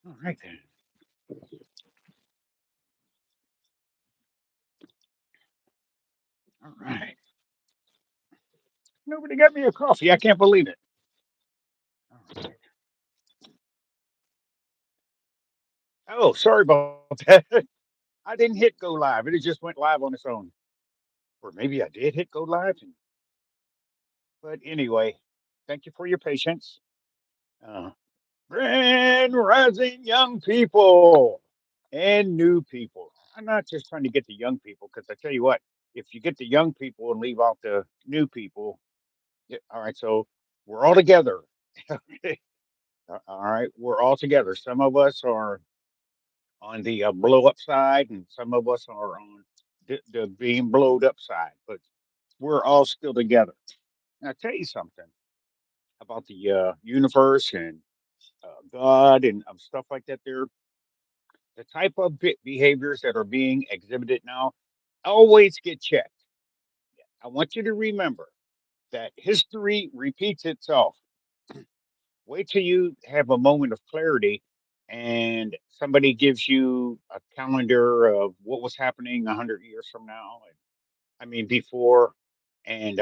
All right then. All right. Nobody got me a coffee. I can't believe it. All right. Oh, sorry about that. I didn't hit go live. It just went live on its own. Or maybe I did hit go live. But anyway, thank you for your patience. Uh, Grand rising young people and new people. I'm not just trying to get the young people because I tell you what, if you get the young people and leave out the new people, yeah, all right, so we're all together. All right, we're all together. Some of us are on the blow up side, and some of us are on the being blowed up side, but we're all still together. And I tell you something about the universe and God and stuff like that. There, the type of behaviors that are being exhibited now always get checked. I want you to remember that history repeats itself. Wait till you have a moment of clarity and somebody gives you a calendar of what was happening 100 years from now. And, I mean, before, and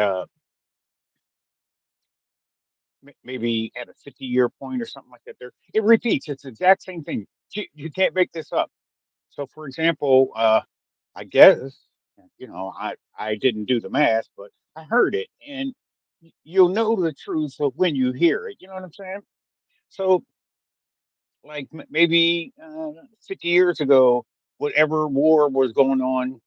maybe at a 50-year point or something like that. There, it repeats. It's the exact same thing. You can't make this up. So, for example, I guess I didn't do the math, but I heard it, and you'll know the truth of when you hear it. You know what I'm saying? So, like maybe 50 years ago, whatever war was going on,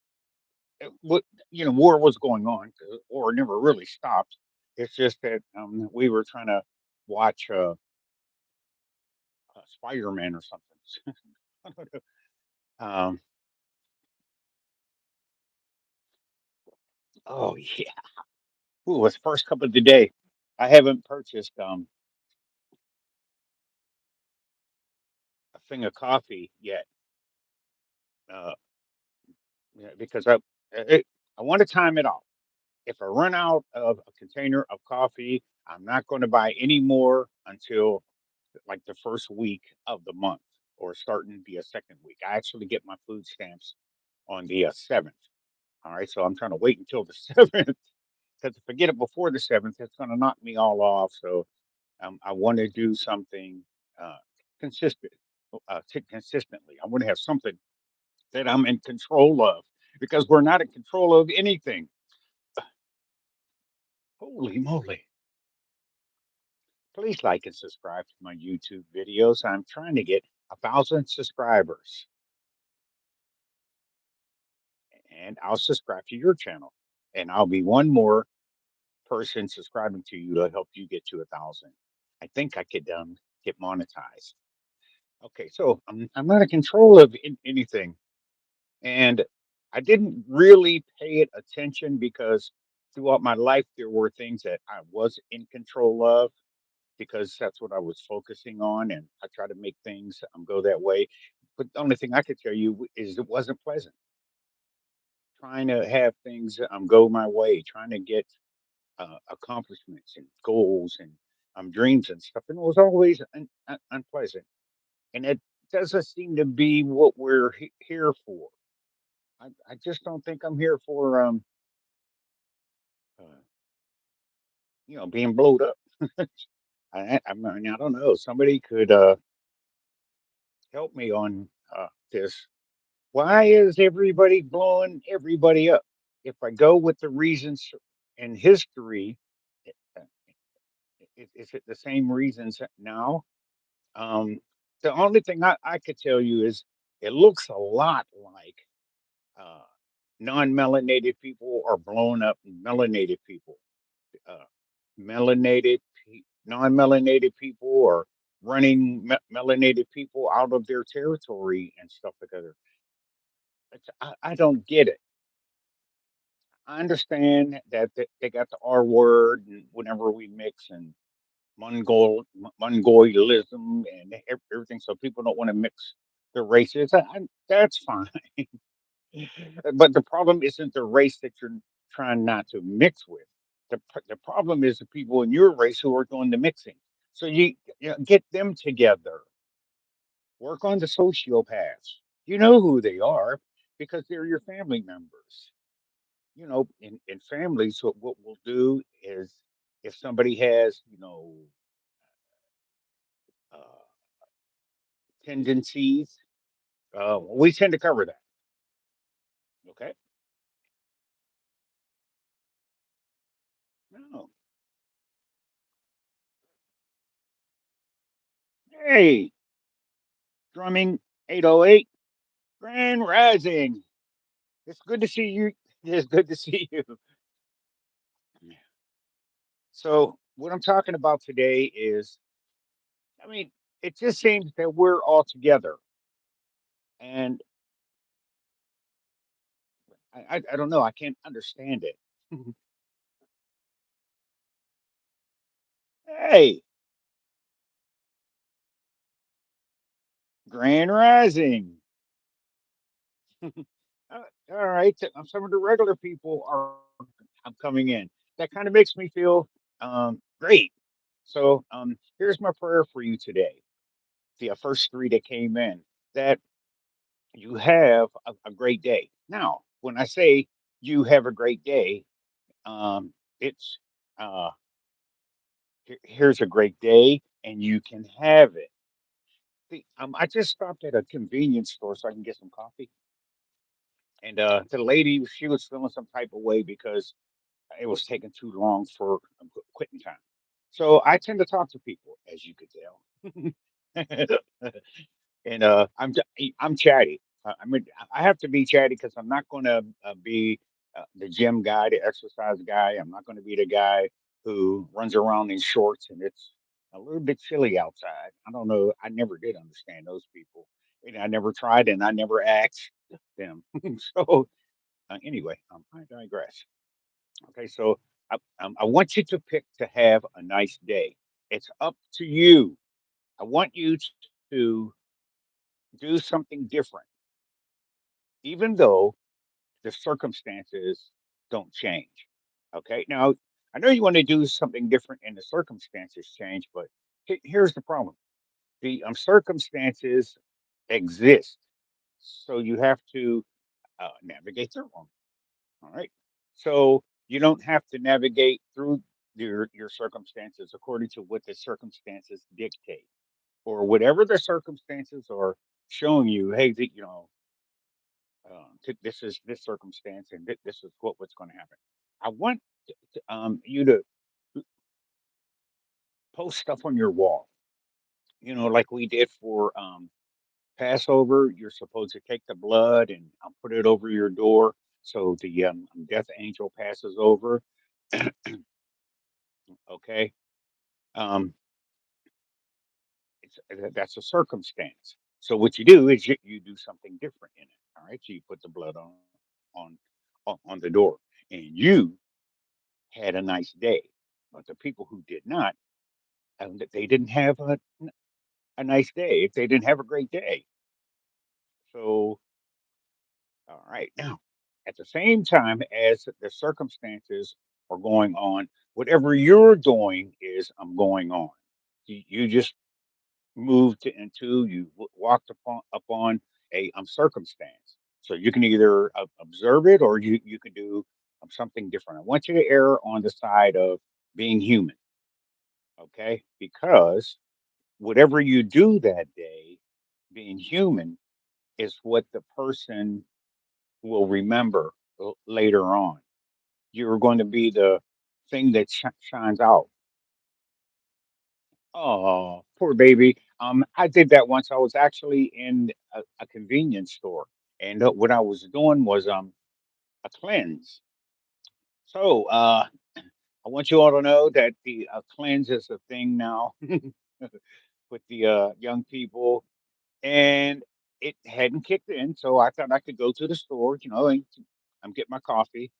what war was going on. 'Cause war never really stopped. It's just that we were trying to watch Spider-Man or something. um, oh yeah, ooh, it was the first cup of the day. I haven't purchased a thing of coffee yet. Uh, yeah, because I want to time it out. If I run out of a container of coffee, I'm not going to buy any more until like the first week of the month or starting the second week. I actually get my food stamps on the 7th. All right. So I'm trying to wait until the 7th because if I get it before the 7th, it's going to knock me all off. So I want to do something uh, consistent, consistently. I want to have something that I'm in control of because we're not in control of anything. Holy moly. Please like and subscribe to my YouTube videos. I'm trying to get 1,000 subscribers and I'll subscribe to your channel. And I'll be one more person subscribing to you to help you get to 1,000. I think I could get monetized. Okay, so I'm not in control of anything. And I didn't really pay it attention because throughout my life, there were things that I was in control of because that's what I was focusing on. And I try to make things go that way. But the only thing I could tell you is it wasn't pleasant trying to have things go my way, trying to get accomplishments and goals and dreams and stuff. And it was always unpleasant. And it doesn't seem to be what we're here for. I just don't think I'm here for uh, being blowed up. I don't know. Somebody could help me on this. Why is everybody blowing everybody up? If I go with the reasons in history, uh, is it the same reasons now? Um, the only thing I could tell you is it looks a lot like uh, non-melanated people are blowing up melanated people. Uh, non-melanated people are running melanated people out of their territory and stuff like that. I don't get it. I understand that they got the R word and whenever we mix and Mongolism and everything, so people don't want to mix the races. That's fine. But the problem isn't the race that you're trying not to mix with. The problem is the people in your race who are doing the mixing. So get them together. Work on the sociopaths. You know who they are because they're your family members. In families, what we'll do is if somebody has, uh, tendencies, we tend to cover that. Okay. No. Hey, drumming 808, Grand Rising. It's good to see you. It's good to see you. So, what I'm talking about today is, I mean, it just seems that we're all together. And I don't know. I can't understand it. Hey, Grand Rising. Uh, all right. Some of the regular people are I'm coming in. That kind of makes me feel great. So here's my prayer for you today. The first three that came in, that you have a great day. Now, when I say you have a great day, it's uh, here's a great day, and you can have it. I just stopped at a convenience store so I can get some coffee, and the lady she was feeling some type of way because it was taking too long for quitting time. So I tend to talk to people, as you could tell. And I'm chatty. I mean, I have to be chatty because I'm not going to be the gym guy, the exercise guy. I'm not going to be the guy who runs around in shorts and it's a little bit chilly outside. I don't know. I never did understand those people. And I never tried and I never asked them. So anyway, I digress. Okay, so I want you to pick to have a nice day. It's up to you. I want you to do something different, even though the circumstances don't change. Okay. Now, I know you want to do something different and the circumstances change, but here's the problem: the circumstances exist, so you have to navigate through them. All right. So you don't have to navigate through your circumstances according to what the circumstances dictate or whatever the circumstances are showing you. Hey, this is this circumstance and this is what's going to happen. I want you to post stuff on your wall. Like we did for Passover. You're supposed to take the blood and put it over your door so the death angel passes over. Okay, um, that's a circumstance. So what you do is you do something different in it. All right, so you put the blood on on the door, and you had a nice day. But the people who did not, they didn't have a nice day. They didn't have a great day. So, all right. Now, at the same time as the circumstances are going on, whatever you're doing is going on. You just moved into, you walked upon a circumstance. So you can either observe it or you can do something different. I want you to err on the side of being human, okay? Because whatever you do that day, being human, is what the person will remember later on. You're going to be the thing that shines out. Oh, poor baby. I did that once. I was actually in a convenience store, and what I was doing was a cleanse. So I want you all to know that the cleanse is a thing now with the young people, and it hadn't kicked in. So I thought I could go to the store, and I'm getting my coffee.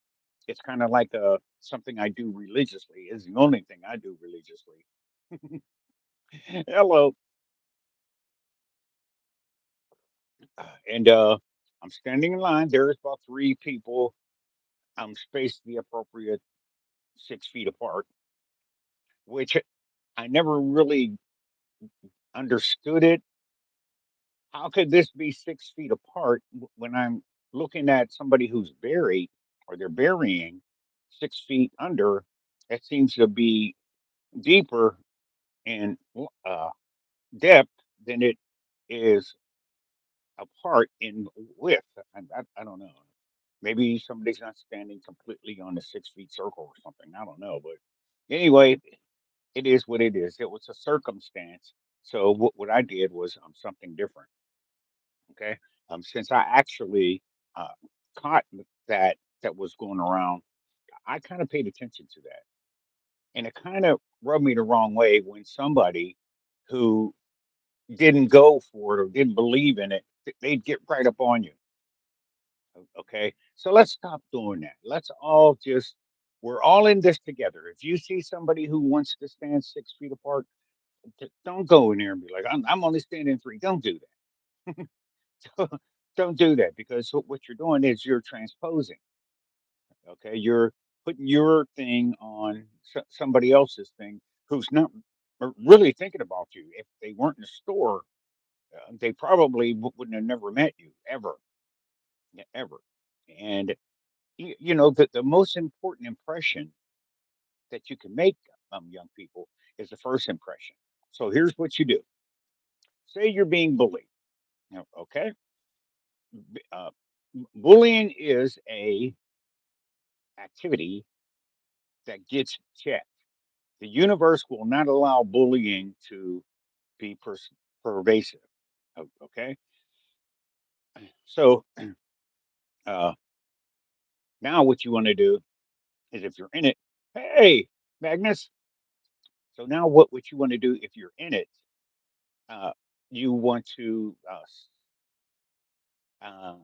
It's kind of like something I do religiously. It's the only thing I do religiously. Hello, and I'm standing in line. There's about three people. I'm spaced the appropriate. 6 feet apart, which I never really understood it. How could this be 6 feet apart when I'm looking at somebody who's buried or they're burying 6 feet under? That seems to be deeper in depth than it is apart in width. I don't know. Maybe somebody's not standing completely on the 6 feet circle or something. I don't know. But anyway, it is what it is. It was a circumstance. So what I did was something different. Okay. Since I actually uh, caught that was going around, I kind of paid attention to that. And it kind of rubbed me the wrong way when somebody who didn't go for it or didn't believe in it, they'd get right up on you. Okay. So let's stop doing that. Let's all just, we're all in this together. If you see somebody who wants to stand 6 feet apart, don't go in there and be like, I'm only standing three. Don't do that. Don't do that because what you're doing is you're transposing. Okay. You're putting your thing on somebody else's thing who's not really thinking about you. If they weren't in the store, they probably wouldn't have never met you ever, ever. And the most important impression that you can make young people is the first impression. So here's what you do: say you're being bullied. Okay, bullying is a activity that gets checked. The universe will not allow bullying to be pervasive. Okay, so uh, now what you want to do is if you're in it, hey, Magnus. So now what you want to do if you're in it, uh, you want to uh,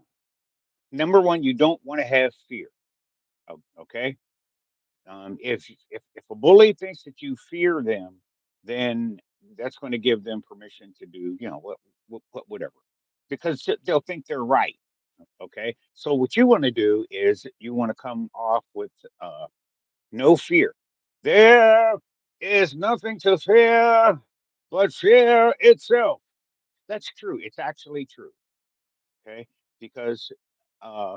number one, you don't want to have fear. Okay, if a bully thinks that you fear them, then that's going to give them permission to do whatever, because they'll think they're right. Okay, so what you want to do is you want to come off with no fear. There is nothing to fear but fear itself. That's true. It's actually true. Okay, because uh,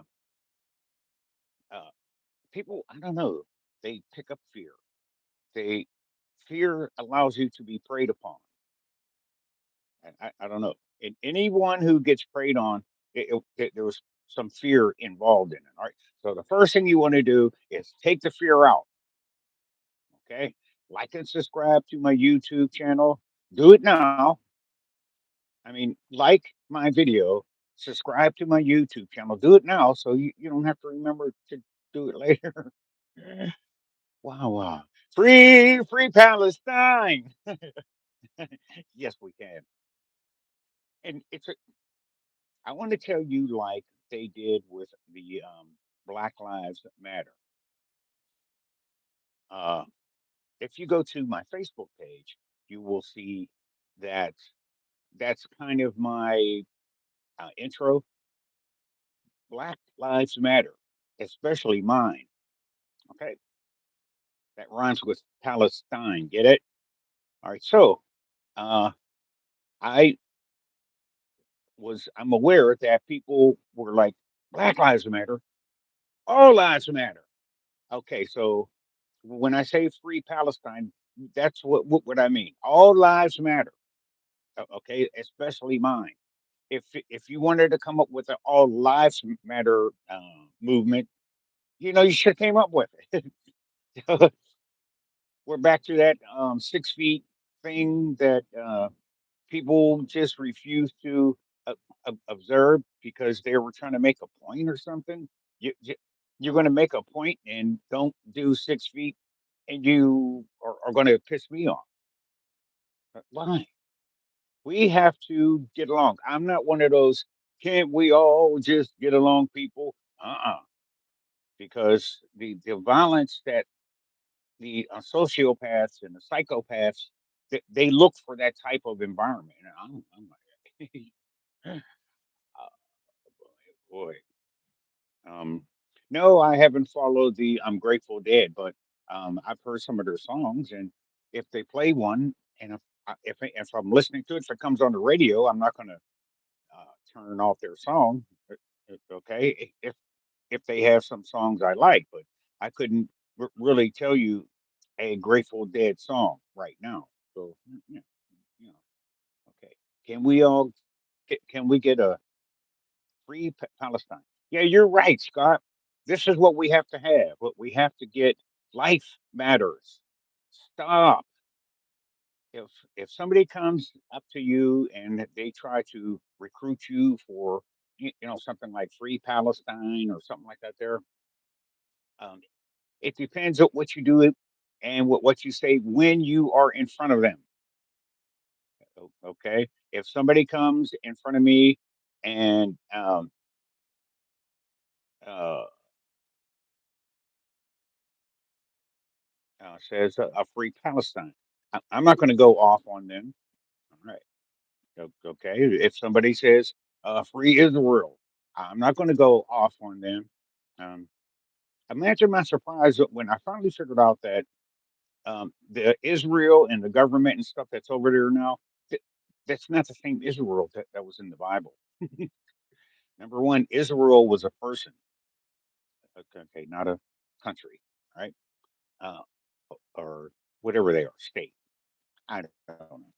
uh, people, I don't know, they pick up fear. They Fear allows you to be preyed upon. And I don't know. And anyone who gets preyed on, there was some fear involved in it. All right. So the first thing you want to do is take the fear out. Okay. Like and subscribe to my YouTube channel. Do it now. I mean, like my video, subscribe to my YouTube channel. Do it now so you don't have to remember to do it later. Wow, wow. Free Palestine. Yes, we can. And I want to tell you like they did with the Black Lives Matter. Uh, if you go to my Facebook page, you will see that that's kind of my intro. Black Lives Matter, especially mine. Okay, that rhymes with Palestine. Get it? All right. So uh, I I'm aware that people were like, Black Lives Matter, all lives matter. Okay, so when I say free Palestine, that's what I mean. All lives matter. Okay, especially mine. If you wanted to come up with an all lives matter movement, you should have came up with it. We're back to that 6 feet thing that people just refuse to observe because they were trying to make a point or something. You're going to make a point and don't do 6 feet, and you are going to piss me off. Why? We have to get along. I'm not one of those. Can't we all just get along, people? Because the violence that the sociopaths and the psychopaths they look for that type of environment. And I'm like, boy. Um, no, I haven't followed the I'm Grateful Dead, but I've heard some of their songs, and if they play one, and if I'm listening to it, if it comes on the radio, I'm not going to turn off their song. Okay, if they have some songs I like, but I couldn't really tell you a Grateful Dead song right now. So yeah, you know, okay. Can we all can we get a free Palestine? Yeah, you're right, Scott. This is what we have to have. What we have to get. Life matters. Stop. If somebody comes up to you and they try to recruit you for something like free Palestine or something like that, there, um, it depends on what you do and what you say when you are in front of them. Okay, if somebody comes in front of me and uh, says a free Palestine, I'm not going to go off on them. All right. Okay. If somebody says free Israel, I'm not going to go off on them. Um, Imagine my surprise when I finally figured out that the Israel and the government and stuff that's over there now, th- that's not the same Israel that was in the Bible. Number one, Israel was a person, okay, not a country, right? Uh, or whatever they are, state. I don't know.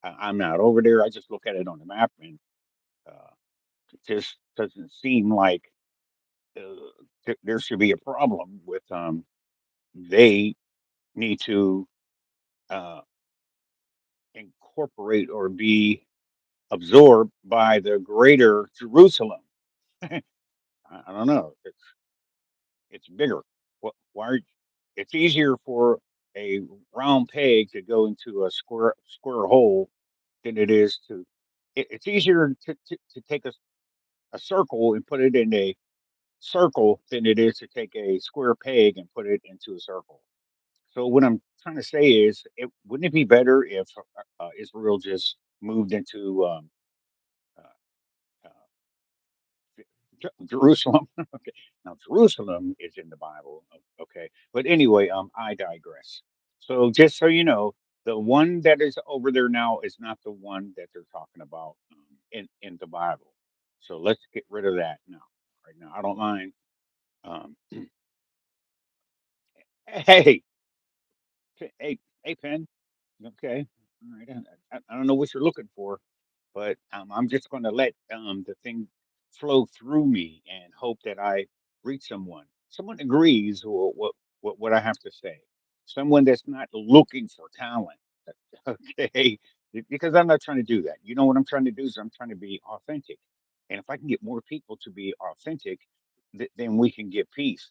I'm not over there. I just look at it on the map, and uh, it just doesn't seem like there should be a problem with they need to uh, incorporate or be absorbed by the greater Jerusalem. I don't know. It's bigger. What? Why? It's easier for a round peg to go into a square hole than it is to. It's easier to take a circle and put it in a circle than it is to take a square peg and put it into a circle. So what I'm trying to say is, wouldn't it be better if Israel just moved into uh, uh, Jerusalem? Okay, now Jerusalem is in the Bible. Okay, but anyway, I digress. So just so you know, the one that is over there now is not the one that they're talking about in the Bible. So let's get rid of that now. Right now, I don't mind. Um, hey, hey, Pen. Okay, all right. I don't know what you're looking for, but I'm just going to let the thing flow through me and hope that I reach someone. Someone agrees with what I have to say. Someone that's not looking for talent. Okay, because I'm not trying to do that. You know what I'm trying to do is I'm trying to be authentic, and if I can get more people to be authentic, then we can get peace.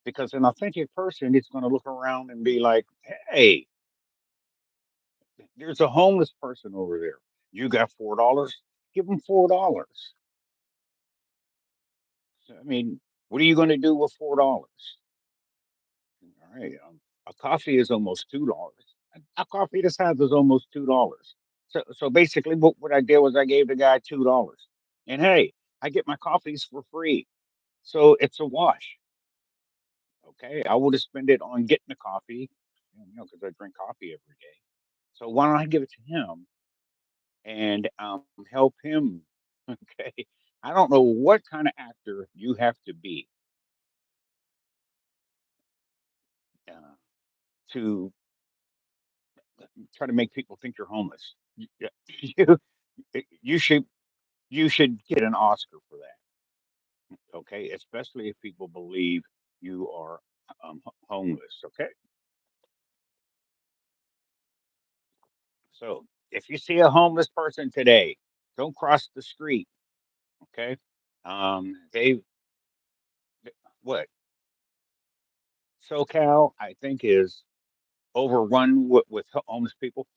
Because an authentic person is going to look around and be like, "Hey, there's a homeless person over there. You got $4? Give them $4. So, I mean, what are you going to do with $4? All right. A coffee is almost $2. A coffee this size is almost $2. So basically, what I did was I gave the guy $2. And hey, I get my coffees for free. So it's a wash. Okay. I would have spent it on getting the coffee, because I drink coffee every day. So why don't I give it to him and help him? Okay. I don't know what kind of actor you have to be uh, to try to make people think you're homeless. Yeah, you you should get an Oscar for that. Okay, especially if people believe you are homeless. Okay, so if you see a homeless person today, don't cross the street. Okay, they what SoCal I think is overrun with homeless people.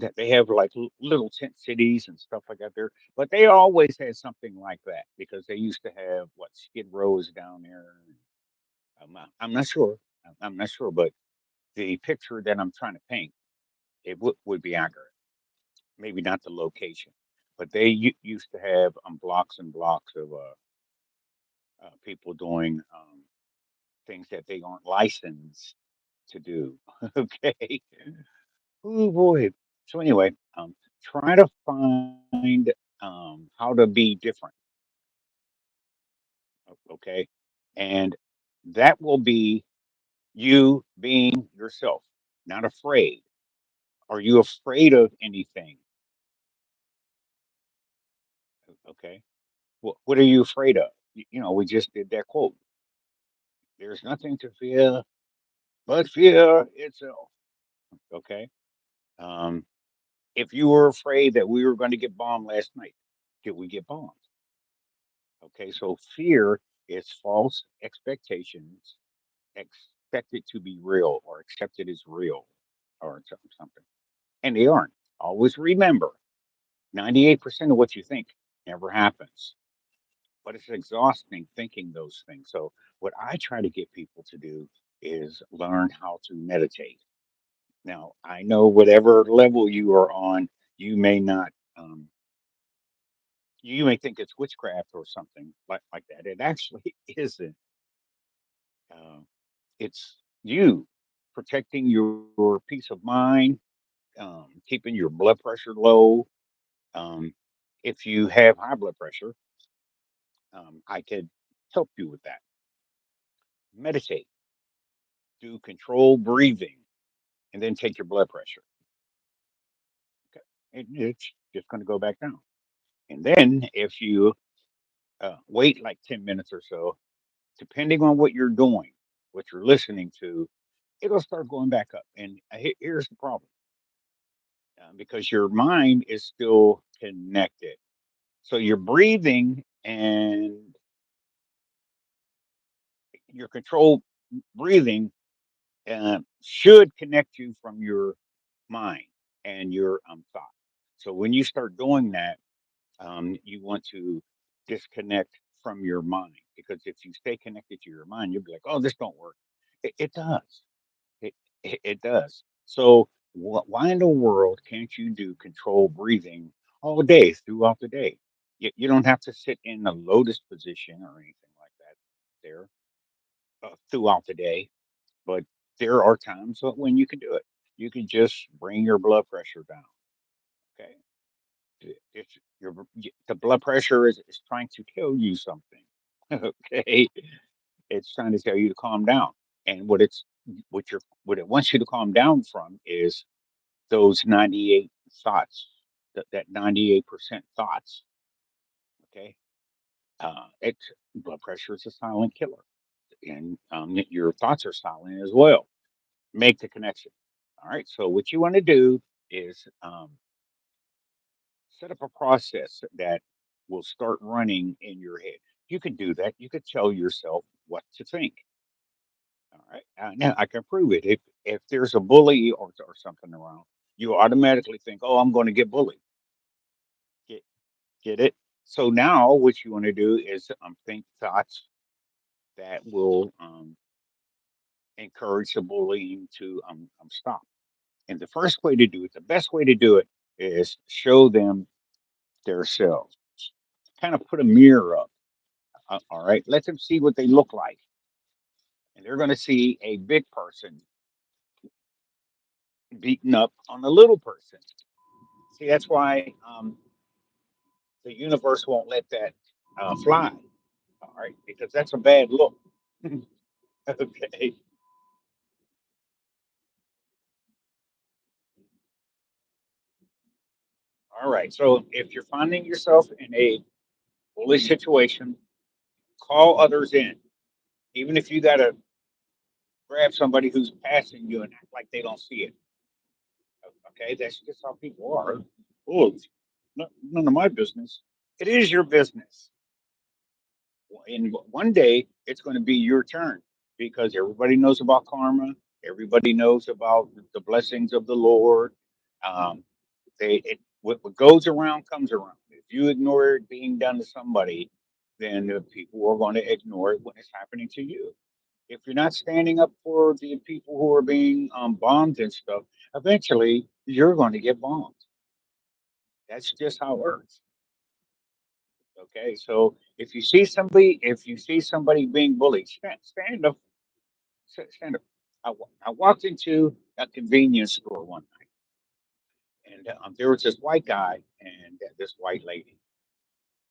That they have like little tent cities and stuff like that there, but they always had something like that because they used to have what Skid Row is down there. I'm not sure. I'm not sure, but the picture that I'm trying to paint it would be accurate. Maybe not the location, but they used to have blocks and blocks of people doing things that they aren't licensed. to do. Okay. Oh boy. So anyway, try to find how to be different. Okay, and that will be you being yourself, not afraid. Are you afraid of anything? Okay. What are you afraid of? We just did that quote. There's nothing to fear but fear itself. Okay. Um, if you were afraid that we were going to get bombed last night, did we get bombed? Okay. So fear is false expectations expected to be real or accepted as real or something. And they aren't. Always remember 98% of what you think never happens. But it's exhausting thinking those things. So, what I try to get people to do is learn how to meditate. Now, I know whatever level you are on, you may not, you may think it's witchcraft or something like that. It actually isn't. Uh, it's you protecting your peace of mind, keeping your blood pressure low. Um, if you have high blood pressure, I could help you with that. Meditate, do controlled breathing, and then take your blood pressure. Okay. It's just going to go back down. And then if you wait like 10 minutes or so, depending on what you're doing, what you're listening to, it'll start going back up. And here's the problem because your mind is still connected. So your breathing and your controlled breathing should connect you from your mind and your thought. So when you start doing that, you want to disconnect from your mind because if you stay connected to your mind, you'll be like, "Oh, this don't work." It does. It does. So why in the world can't you do controlled breathing all day throughout the day? You don't have to sit in a lotus position or anything like that there throughout the day, but there are times when you can do it. You can just bring your blood pressure down. Okay. It's the blood pressure is trying to tell you something. Okay. It's trying to tell you to calm down. And what it wants you to calm down from is those 98 thoughts, that 98% thoughts. Okay. It's blood pressure is a silent killer. And your thoughts are silent as well. Make the connection. All right. So what you want to do is set up a process that will start running in your head. You could do that. You could tell yourself what to think. All right. Now I can prove it. If there's a bully or something around, you automatically think, "Oh, I'm going to get bullied." Get get it? So now what you want to do is think thoughts that will encourage the bullying to stop. And the first way to do it, the best way to do it, is show them themselves. Kind of put a mirror up. All right, let them see what they look like, and they're going to see a big person beating up on a little person. See, that's why the universe won't let that fly. All right, because that's a bad look. Okay. All right. So if you're finding yourself in a bully situation, call others in, even if you got to grab somebody who's passing you and act like they don't see it. Okay, that's just how people are. Oh, it's none of my business. It is your business. And one day it's going to be your turn because everybody knows about karma. Everybody knows about the blessings of the Lord. Um, what goes around comes around. If you ignore it being done to somebody, then the people are going to ignore it when it's happening to you. If you're not standing up for the people who are being bombed and stuff, eventually you're going to get bombed. That's just how it works. Okay, so if you see somebody being bullied, stand up, stand up. I walked into a convenience store one night, and there was this white guy and this white lady,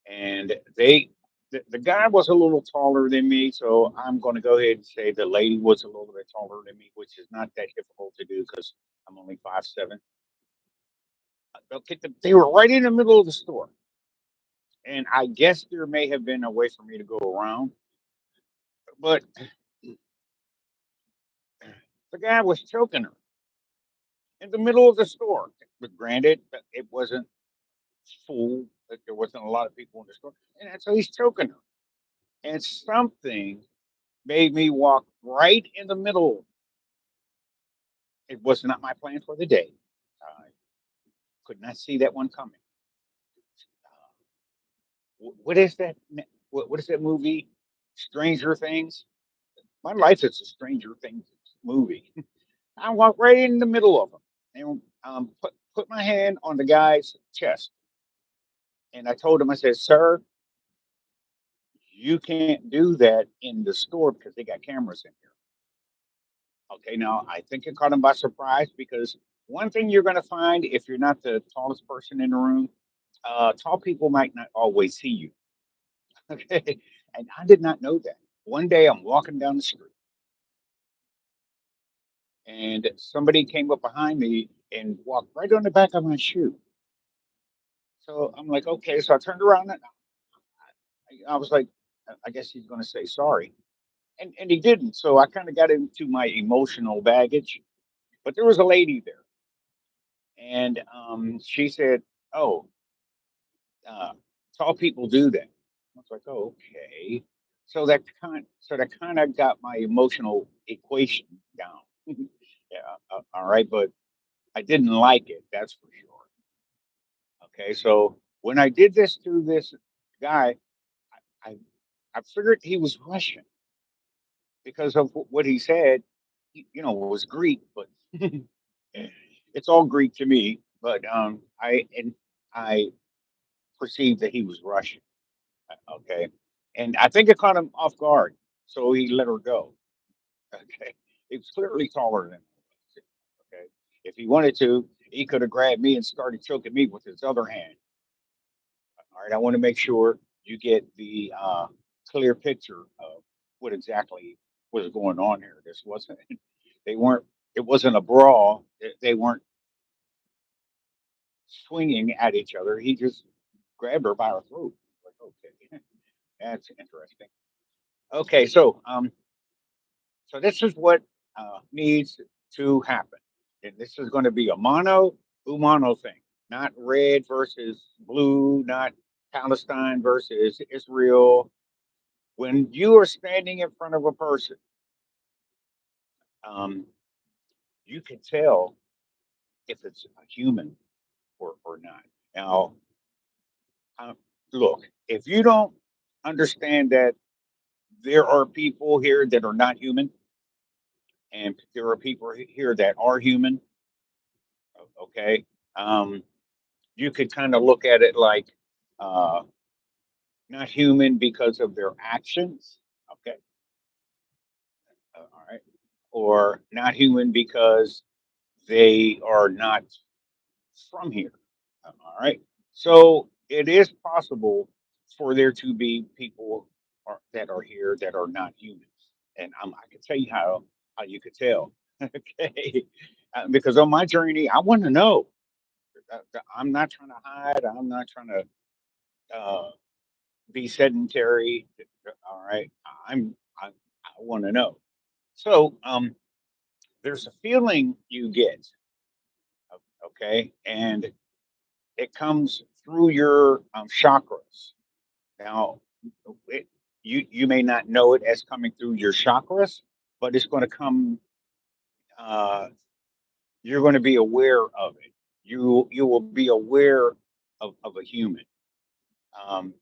and the guy was a little taller than me, so I'm going to go ahead and say the lady was a little bit taller than me, which is not that difficult to do because I'm only 5'7". Okay, they were right in the middle of the store, and I guess there may have been a way for me to go around, but the guy was choking her in the middle of the store. But granted, it wasn't full; that there wasn't a lot of people in the store, and so he's choking her. And something made me walk right in the middle. It was not my plan for the day. I could not see that one coming. What is that? What is that movie? Stranger Things. My life is a Stranger Things movie. I walked right in the middle of them and put my hand on the guy's chest. And I told him, I said, "Sir, you can't do that in the store because they got cameras in here." Okay, now I think it caught him by surprise because one thing you're going to find if you're not the tallest person in the room, tall people might not always see you. Okay, and I did not know that. One day I'm walking down the street and somebody came up behind me and walked right on the back of my shoe. So I'm like, okay. So I turned around and I was like, I guess he's going to say sorry. And he didn't. So I kind of got into my emotional baggage. But there was a lady there. And she said, "Oh, uh, tall people do that." I was like, "Oh, okay." So that kind of got my emotional equation down. Yeah, all right, but I didn't like it. That's for sure. Okay, so when I did this to this guy, I I figured he was Russian because of what he said. You know, was Greek, but it's all Greek to me. But I perceived that he was Russian. Okay, and I think it caught him off guard, so he let her go. Okay, he was clearly taller than me. Okay, if he wanted to, he could have grabbed me and started choking me with his other hand. All right, I want to make sure you get the clear picture of what exactly was going on here. This wasn't, they weren't, it wasn't a brawl. They weren't swinging at each other. He just grabbed her by her throat. Like, okay, that's interesting. Okay, so this is what needs to happen. And this is going to be a mono umano thing, not red versus blue, not Palestine versus Israel. When you are standing in front of a person, um, you can tell if it's a human or not. Now, uh, look, if you don't understand that there are people here that are not human, and there are people here that are human, okay, um, you could kind of look at it like uh, not human because of their actions, okay, all right, or not human because they are not from here. All right. So it is possible for there to be people that are here that are not humans, and I can tell you how you could tell. Okay, because on my journey, I want to know. I'm not trying to hide. I'm not trying to be sedentary. All right, I want to know. So there's a feeling you get. Okay, and it comes through your chakras. Now, it, you may not know it as coming through your chakras, but it's going to come. Uh, you're going to be aware of it. You will be aware of a human. Um,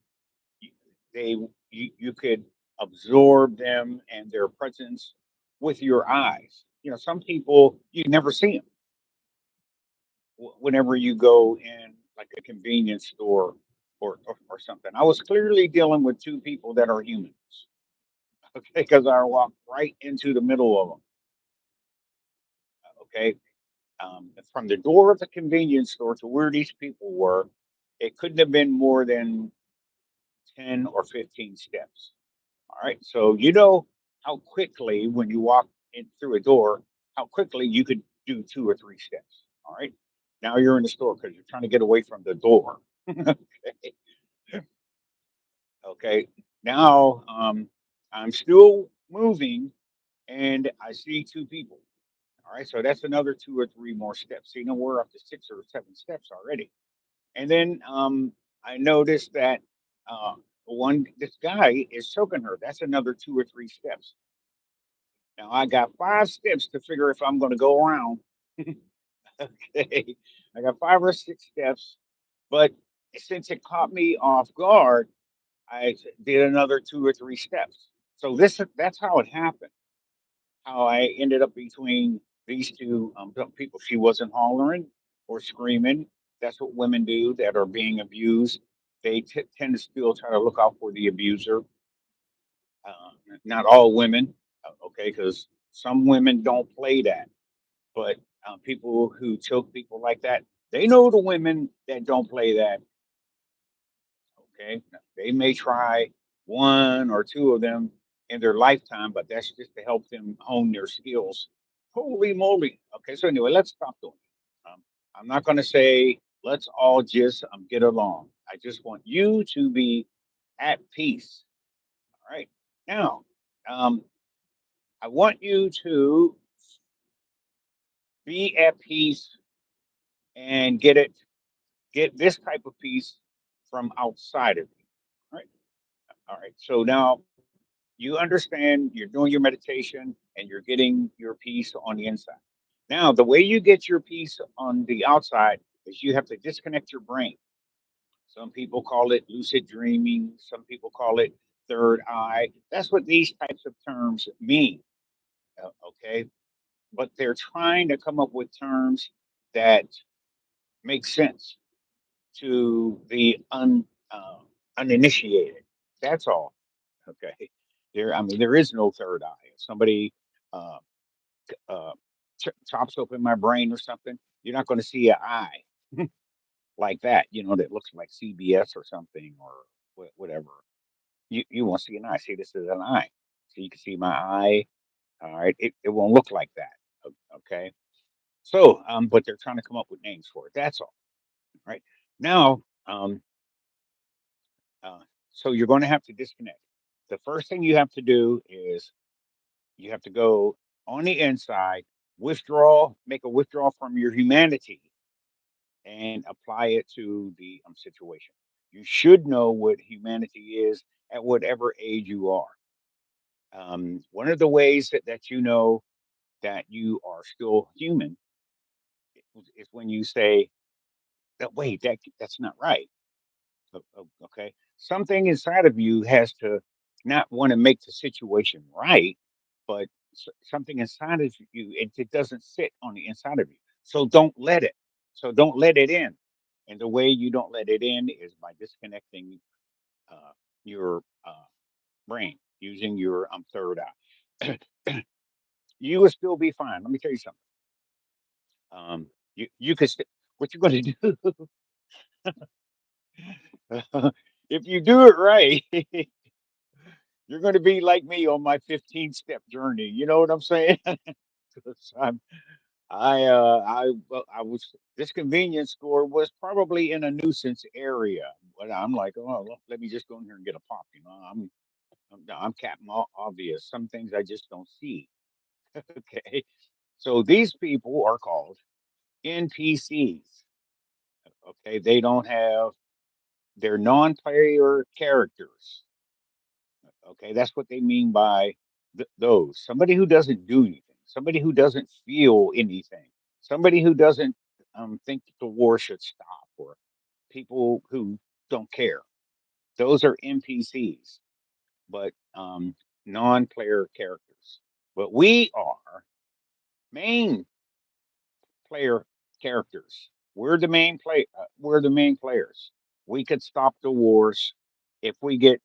y- they you could absorb them and their presence with your eyes. You know, some people you never see them whenever you go in like a convenience store or something. I was clearly dealing with two people that are humans, okay, because I walked right into the middle of them. Okay, from the door of the convenience store to where these people were, it couldn't have been more than 10 or 15 steps. All right. So you know how quickly, when you walk in through a door, how quickly you could do 2 or 3 steps. All right. Now you're in the store because you're trying to get away from the door. Okay. Okay. Now I'm still moving and I see 2 people. All right. So that's another 2 or 3 more steps. So, we're up to 6 or 7 steps already. And then I noticed that this guy is choking her. That's another 2 or 3 steps. Now I got 5 steps to figure if I'm going to go around. Okay, I got 5 or 6 steps, but since it caught me off guard, I did another 2 or 3 steps. So that's how it happened. How I ended up between these two people. She wasn't hollering or screaming. That's what women do that are being abused. They tend to still try to look out for the abuser. Not all women, okay, because some women don't play that. But people who choke people like that, they know the women that don't play that. Okay, now, they may try 1 or 2 of them in their lifetime, but that's just to help them hone their skills. Holy moly! Okay, so anyway, let's stop doing it. I'm not going to say let's all just get along. I just want you to be at peace. All right. Now, um, I want you to be at peace and get this type of peace from outside of you. All right. All right. So now you understand you're doing your meditation and you're getting your peace on the inside. Now, the way you get your peace on the outside is you have to disconnect your brain. Some people call it lucid dreaming, some people call it third eye. That's what these types of terms mean. Okay. But they're trying to come up with terms that make sense to the uninitiated. That's all. Okay. I mean, there is no third eye. If somebody uh, uh, chops open my brain or something, you're not going to see an eye like that. That looks like CBS or something or whatever. You won't see an eye. See, this is an eye. So you can see my eye. All right. It won't look like that. Okay. So, but they're trying to come up with names for it. That's all. Right. Now, uh, so you're going to have to disconnect. The first thing you have to do is you have to go on the inside, withdraw, make a withdrawal from your humanity, and apply it to the situation. You should know what humanity is at whatever age you are. One of the ways that you know that you are still human is when you say that, wait, that's not right. Okay. Something inside of you has to not want to make the situation right, but something inside of you, it doesn't sit on the inside of you. So don't let it. So don't let it in. And the way you don't let it in is by disconnecting your brain using your third eye. You will still be fine. Let me tell you something. You could what you're going to do if you do it right. You're gonna be like me on my 15-step journey, you know what I'm saying? 'Cause I was this convenience store was probably in a nuisance area, but I'm like, "Oh, well, let me just go in here and get a pop," I'm Captain Obvious. Some things I just don't see, okay? So these people are called NPCs, okay? They're non-player characters. Okay, that's what they mean by those. Somebody who doesn't do anything, somebody who doesn't feel anything, somebody who doesn't think that the war should stop, or people who don't care. Those are NPCs, but non-player characters. But we are main player characters. We're the main players. We could stop the wars if we get.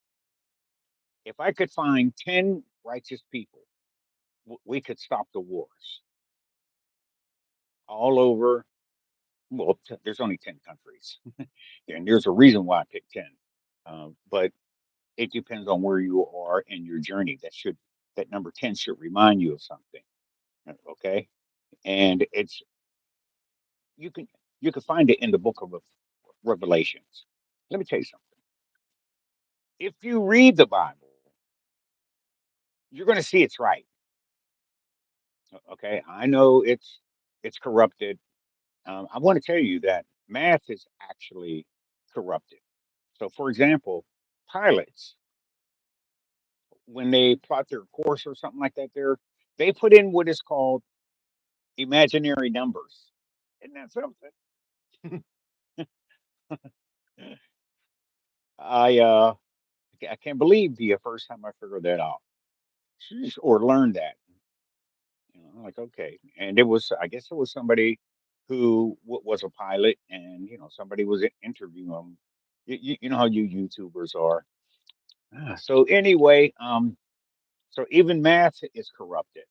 If I could find 10 righteous people we could stop the wars. all over. Well, there's only 10 countries, and there's a reason why I picked 10. But it depends on where you are in your journey. That number 10 should remind you of something. Okay, and you can you can find it in the book of Revelations. Let me tell you something. If you read the Bible, you're going to see it's right. Okay, I know it's corrupted. I want to tell you that math is actually corrupted. So, for example, pilots, when they plot their course or something like that, they put in what is called imaginary numbers. Isn't that something? I I can't believe the first time I figured that out. Sheesh, or learned that. I'm like, okay. And it was, I guess it was somebody who was a pilot, and somebody was interviewing him. You know how you YouTubers are. So anyway, so even math is corrupted.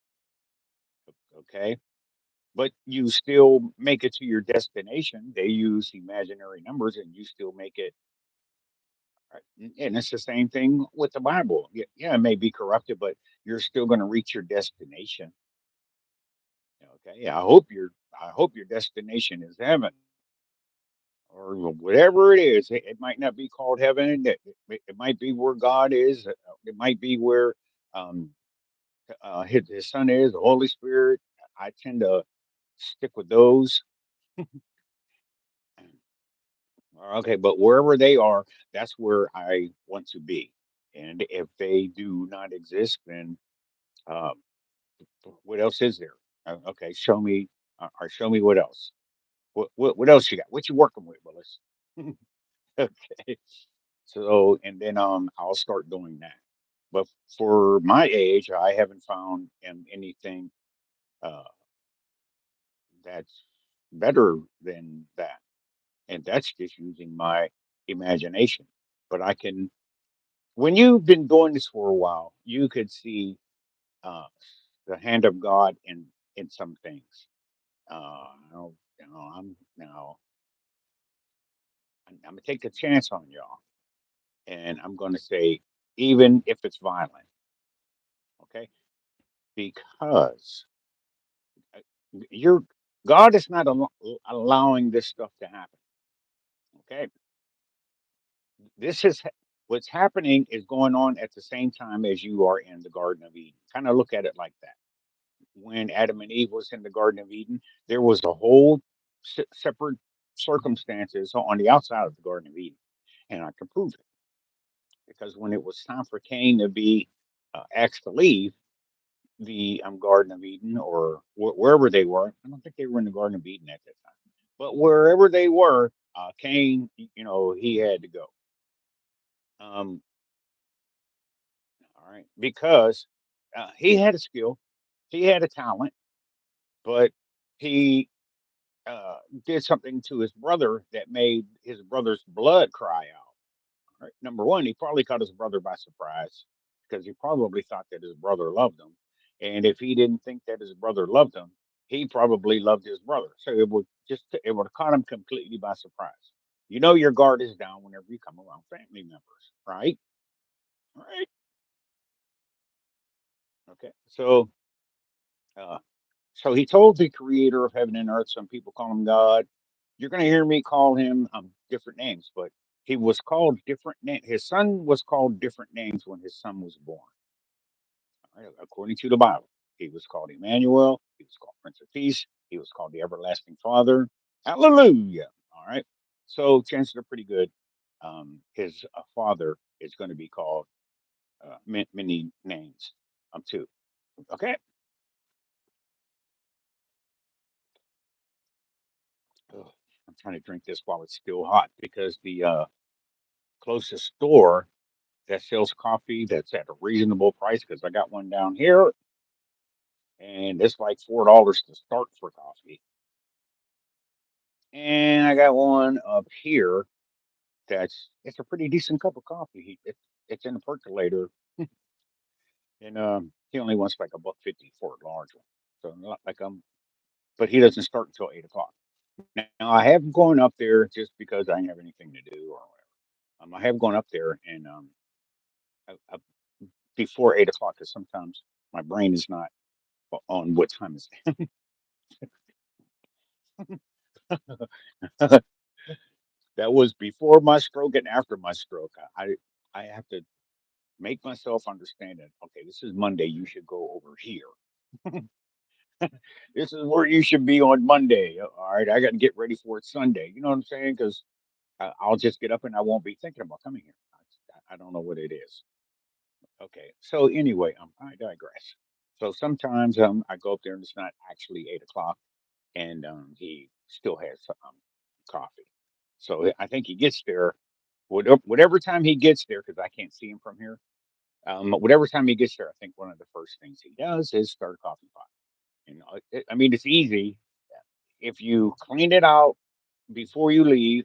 Okay, but you still make it to your destination. They use imaginary numbers, and you still make it. Right? And it's the same thing with the Bible. Yeah, yeah, it may be corrupted, but you're still going to reach your destination. Okay, yeah, I hope your destination is heaven or whatever it is. It might not be called heaven. It might be where God is. It might be where um, his Son is, the Holy Spirit. I tend to stick with those. Okay, but wherever they are, that's where I want to be. And if they do not exist, then um, what else is there? Okay, show me, or show me what else. What else you got? What you working with, Willis? Okay. So, and then I'll start doing that. But for my age, I haven't found anything uh that's better than that. And that's just using my imagination. But I can when you've been doing this for a while, you could see uh the hand of God in some things. No, no, I'm now I'm gonna take a chance on y'all, and I'm gonna say even if it's violent, okay? Because you're God is not allowing this stuff to happen. Okay, this is what's happening is going on at the same time as you are in the Garden of Eden. Kind of look at it like that. When Adam and Eve was in the Garden of Eden, there was a whole separate circumstances on the outside of the Garden of Eden, and I can prove it because when it was time for Cain to be asked to leave the Garden of Eden or wherever they were, I don't think they were in the Garden of Eden at that time, but wherever they were, Cain, he had to go. Um, all right, because he had a skill, he had a talent, but he uh, did something to his brother that made his brother's blood cry out. Right? Number one, he probably caught his brother by surprise because he probably thought that his brother loved him. And if he didn't think that his brother loved him, he probably loved his brother. So it would have caught him completely by surprise. Your guard is down whenever you come around family members, right? Right. Okay. Uh, so he told the creator of heaven and earth, some people call him God. You're going to hear me call him different names, but he was called different names. His son was called different names when his son was born. All right, according to the Bible, he was called Emmanuel. He was called Prince of Peace. He was called the Everlasting Father. Hallelujah. All right. So chances are pretty good. His father is going to be called many names too. Okay. Ugh, I'm trying to drink this while it's still hot because the closest store that sells coffee that's at a reasonable price, because I got one down here and it's like $4 to start for coffee. And I got one up here it's a pretty decent cup of coffee. It's in a percolator, and he only wants like a buck 50 for a large one. So not like I'm but he doesn't start until 8 o'clock. Now I have gone up there just because I didn't have anything to do or whatever. I have gone up there and before 8 o'clock because sometimes my brain is not on what time is it. That was before my stroke and after my stroke. I have to make myself understand that, okay, this is Monday. You should go over here. This is where you should be on Monday. All right, I got to get ready for it Sunday. You know what I'm saying? Because I'll just get up and I won't be thinking about coming here. I don't know what it is. Okay, so anyway, I digress. So sometimes I go up there and it's not actually 8 o'clock, and he still has coffee. So I think he gets there whatever time he gets there because I can't see him from here. Whatever time he gets there, I think one of the first things he does is start a coffee pot. You know, I mean, it's easy if you clean it out before you leave,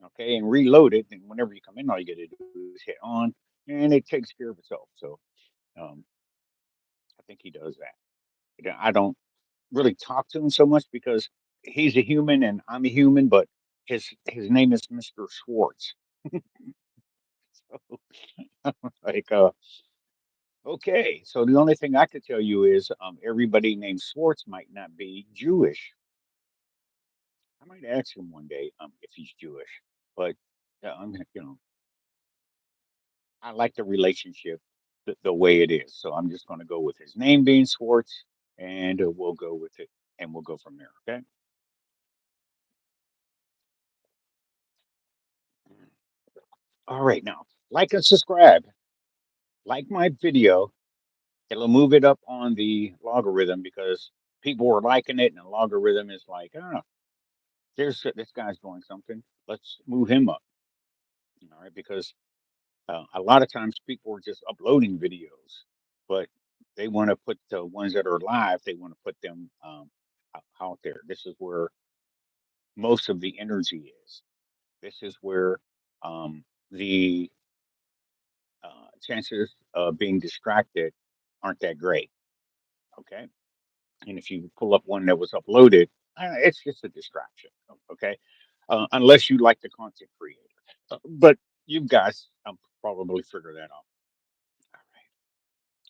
okay, and reload it. And whenever you come in, all you got to do is hit on, and it takes care of itself. So um, I think he does that. I don't really talk to him so much because he's a human and I'm a human, but his name is Mr. Schwartz. Like, okay, so the only thing I could tell you is everybody named Schwartz might not be Jewish. I might ask him one day if he's Jewish, but I like the relationship the way it is. So I'm just going to go with his name being Schwartz, and we'll go with it, and we'll go from there. Okay. All right, now like and subscribe, like my video. It'll move it up on the logarithm because people were liking it, and the logarithm is like, oh, there's this guy's doing something. Let's move him up. All right, because a lot of times people are just uploading videos, but they want to put the ones that are live. They want to put them out there. This is where most of the energy is. This is where the chances of being distracted aren't that great. Okay, and if you pull up one that was uploaded, it's just a distraction. Okay, unless you like the content creator, but you guys probably figure that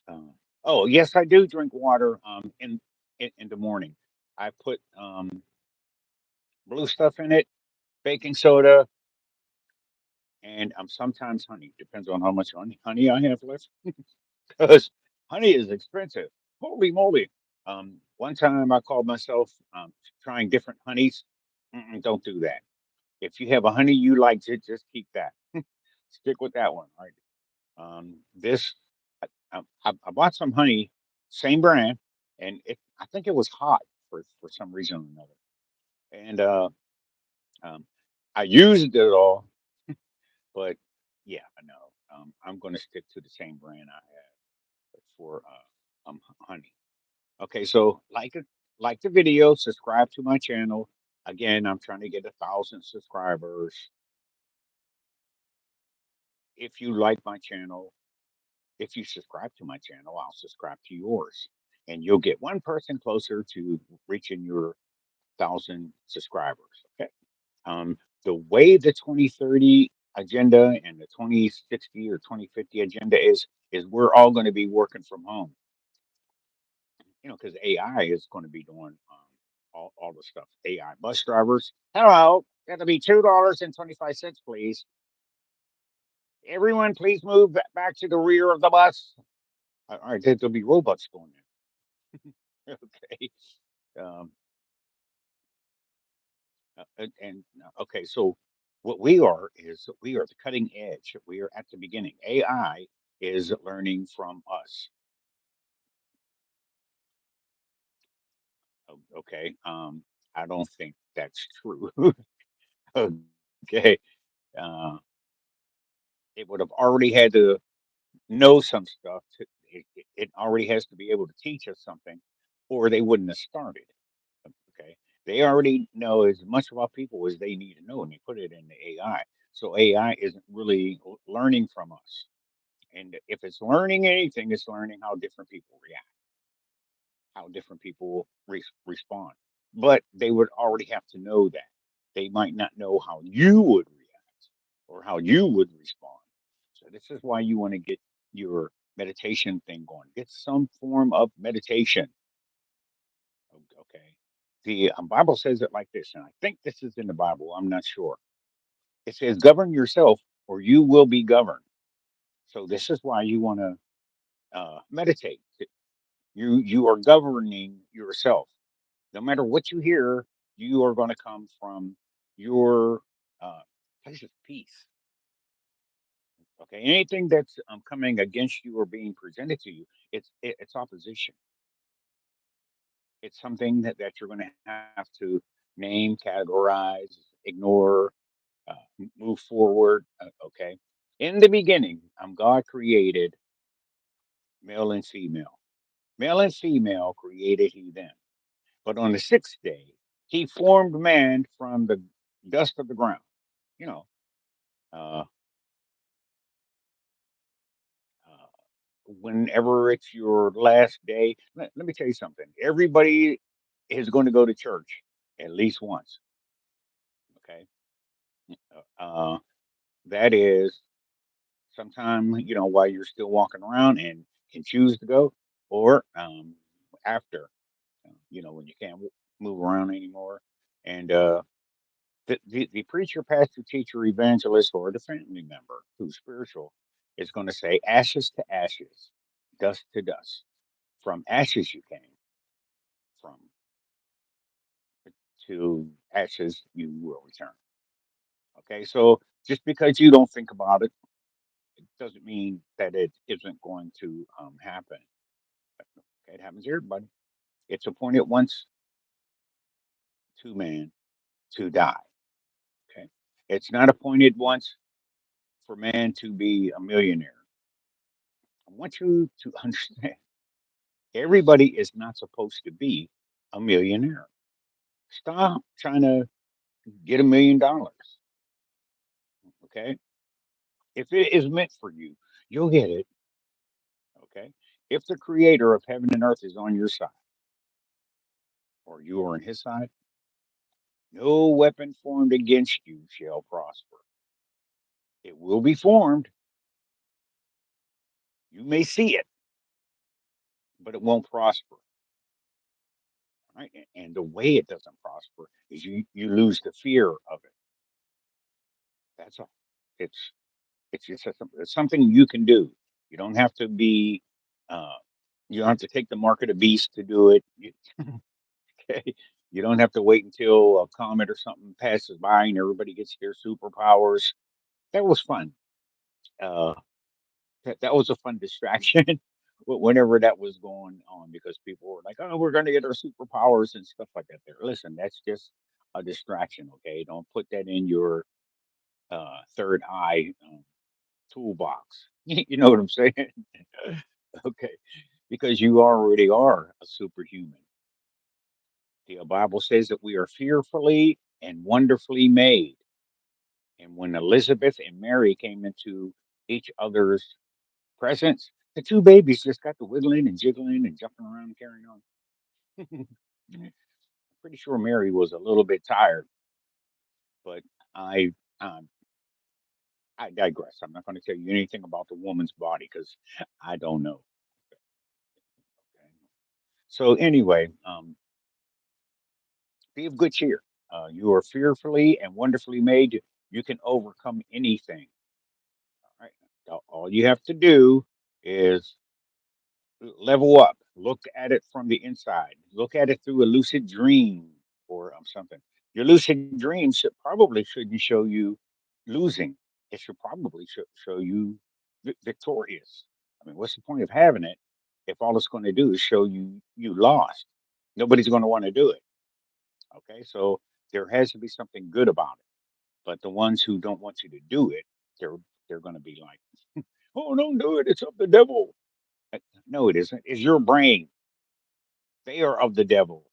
out. Oh, yes, I do drink water in the morning. I put blue stuff in it, baking soda, and sometimes honey. Depends on how much honey I have left, because honey is expensive. Holy moly! One time I called myself trying different honeys. Mm-mm, don't do that. If you have a honey you like, just keep that. Stick with that one. Right. This I bought some honey, same brand, and I think it was hot for some reason or another. And um, I used it all, but yeah, I know. I'm going to stick to the same brand I have for honey. Okay, so like the video, subscribe to my channel. Again, I'm trying to get 1,000 subscribers. If you like my channel, if you subscribe to my channel, I'll subscribe to yours. And you'll get one person closer to reaching your 1,000 subscribers. Okay. The way the 2030 agenda and the 2060 or 2050 agenda is we're all going to be working from home. Because AI is going to be doing all the stuff. AI bus drivers. Hello, that'll be $2.25, please. Everyone, please move back to the rear of the bus. All right, there'll be robots going there. Okay. Um, okay, so what we are is we are the cutting edge. We are at the beginning. AI is learning from us. Okay. I don't think that's true. Okay. Uh, it would have already had to know some stuff. It already has to be able to teach us something, or they wouldn't have started. Okay. They already know as much about people as they need to know, and they put it in the AI. So AI isn't really learning from us. And if it's learning anything, it's learning how different people react. how different people will respond. But they would already have to know that. They might not know how you would react or how you would respond. So this is why you want to get your meditation thing going. Get some form of meditation. Okay. The Bible says it like this, and I think this is in the Bible. I'm not sure. It says, "Govern yourself, or you will be governed." So this is why you want to meditate. You are governing yourself. No matter what you hear, you are going to come from your uh, place of peace. Okay, anything that's coming against you or being presented to you, it's opposition. It's something that you're going to have to name, categorize, ignore, move forward. Okay, in the beginning, God created male and female. Male and female created He them. But on the sixth day, He formed man from the dust of the ground. You know, uh, uh, whenever it's your last day, let me tell you something. Everybody is going to go to church at least once. Okay. Uh, that is sometime, while you're still walking around and can choose to go, or after, when you can't move around anymore. And the preacher, pastor, teacher, evangelist, or the family member who's spiritual is going to say, ashes to ashes, dust to dust. From ashes you came, from to ashes you will return. Okay, so just because you don't think about it, it doesn't mean that it isn't going to happen. Okay, it happens to everybody. It's appointed once to man to die. Okay, it's not appointed once for man to be a millionaire. I want you to understand everybody is not supposed to be a millionaire. Stop trying to get $1 million. Okay, if it is meant for you, you'll get it. Okay, if the creator of heaven and earth is on your side, or you are on his side, no weapon formed against you shall prosper. It will be formed. You may see it, but it won't prosper. Right? And the way it doesn't prosper is you lose the fear of it. That's all. It's it's something you can do. You don't have to be. Uh, you don't have to take the mark of the beast to do it. Okay? You don't have to wait until a comet or something passes by and everybody gets their superpowers. That was fun. Uh, that was a fun distraction whenever that was going on because people were like, "Oh, we're going to get our superpowers and stuff like that." There, listen, that's just a distraction. Okay, don't put that in your third eye toolbox. You know what I'm saying? Okay, because you already are a superhuman. The Bible says that we are fearfully and wonderfully made. And when Elizabeth and Mary came into each other's presence, the two babies just got to wiggling and jiggling and jumping around and carrying on. Pretty sure Mary was a little bit tired, but I um, I digress. I'm not going to tell you anything about the woman's body because I don't know. Okay. So anyway, be of good cheer. You are fearfully and wonderfully made. You can overcome anything. All right. All you have to do is level up. Look at it from the inside. Look at it through a lucid dream or something. Your lucid dream shouldn't show you losing. It should probably show you victorious. I mean, what's the point of having it if all it's going to do is show you lost? Nobody's going to want to do it. Okay, so there has to be something good about it. But the ones who don't want you to do it, they're they're going to be like, "Oh, don't do it. It's of the devil." No, it isn't. It's your brain. They are of the devil,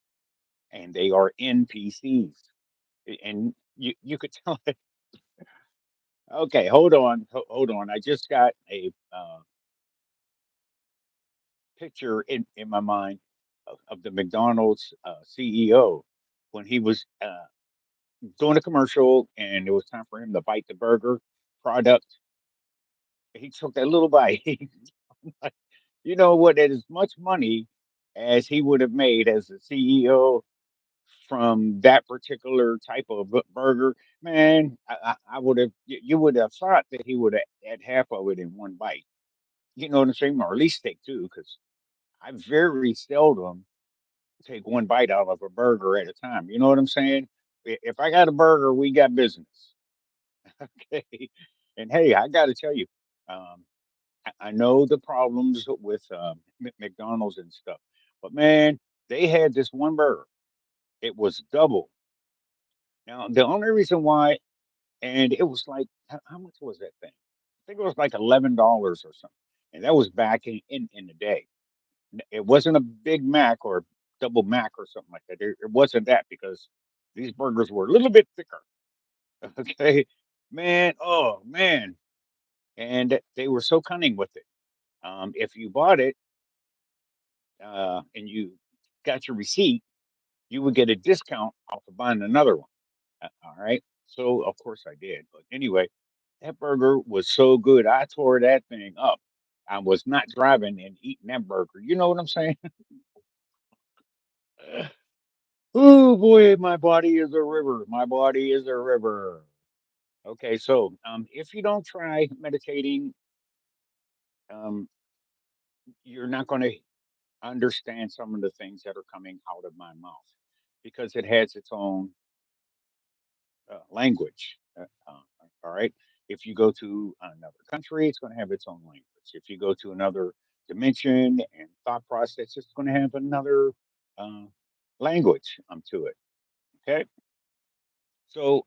and they are NPCs. And you could tell it. Okay, hold on. I just got a picture in my mind of the McDonald's CEO when he was doing a commercial and it was time for him to bite the burger product. He took that little bite. You know what? As much money as he would have made as a CEO from that particular type of burger, man, I would have. You would have thought that he would have had half of it in one bite. You know what I'm saying? Or at least take two, because I very seldom take one bite out of a burger at a time. You know what I'm saying? If I got a burger, we got business. Okay. And hey, I got to tell you, um, I know the problems with McDonald's and stuff, but man, they had this one burger. It was double. Now, the only reason why, and it was like, how much was that thing? I think it was like $11 or something. And that was back in the day. It wasn't a Big Mac or double Mac or something like that. It wasn't that because these burgers were a little bit thicker. Okay. Man, oh man. And they were so cunning with it. If you bought it and you got your receipt, you would get a discount off of buying another one. All right. So of course I did. But anyway, that burger was so good. I tore that thing up. I was not driving and eating that burger. You know what I'm saying? Oh boy, my body is a river. My body is a river. Okay, so if you don't try meditating, um, you're not going to understand some of the things that are coming out of my mouth because it has its own language. All right. If you go to another country, it's going to have its own language. If you go to another dimension and thought process, it's going to have another uh, language to it. Okay. So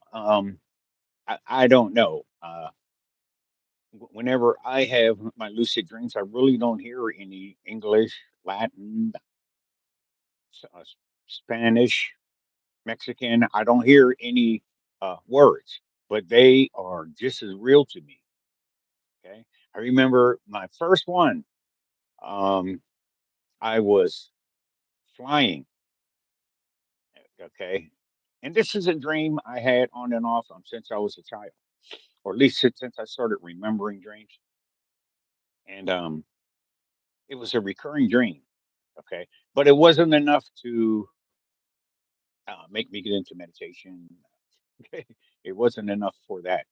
I don't know. Whenever I have my lucid dreams, I really don't hear any English, Latin, Spanish, Mexican. I don't hear any words, but they are just as real to me. Okay. I remember my first one. Um, I was flying. Okay. And this is a dream I had on and off since I was a child, or at least since I started remembering dreams. And it was a recurring dream. Okay. But it wasn't enough to make me get into meditation. Okay. It wasn't enough for that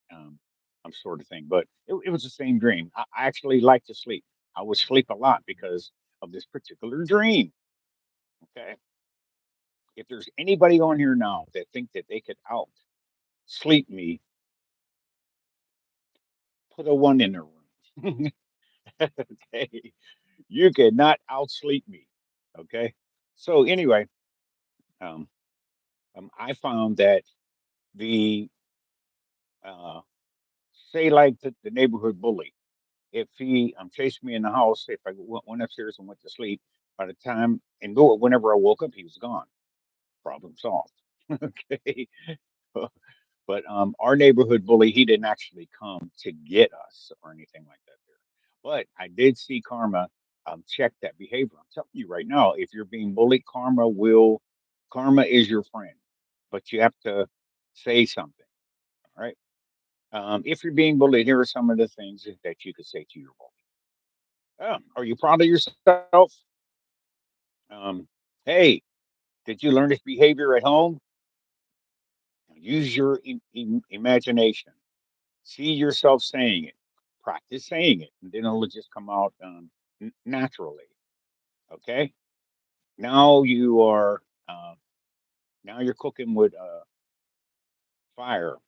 sort of thing. But it was the same dream. I actually like to sleep. I would sleep a lot because of this particular dream. Okay. If there's anybody on here now that think that they could out sleep me, put a one in the room. Okay. You cannot outsleep me. Okay. So anyway, um, I found that the uh, say like the neighborhood bully, if he chased me in the house, if I went upstairs and went to sleep, by the time and go whenever I woke up, he was gone. Problem solved. Okay. But our neighborhood bully, he didn't actually come to get us or anything like that there. But I did see karma check that behavior. I'm telling you right now, if you're being bullied, karma is your friend. But you have to say something. All right. If you're being bullied, here are some of the things that you could say to your bully. Are you proud of yourself? Hey, did you learn this behavior at home? Use your imagination. See yourself saying it. Practice saying it, and then it'll just come out naturally. Okay. Now you are. Uh, now you're cooking with fire.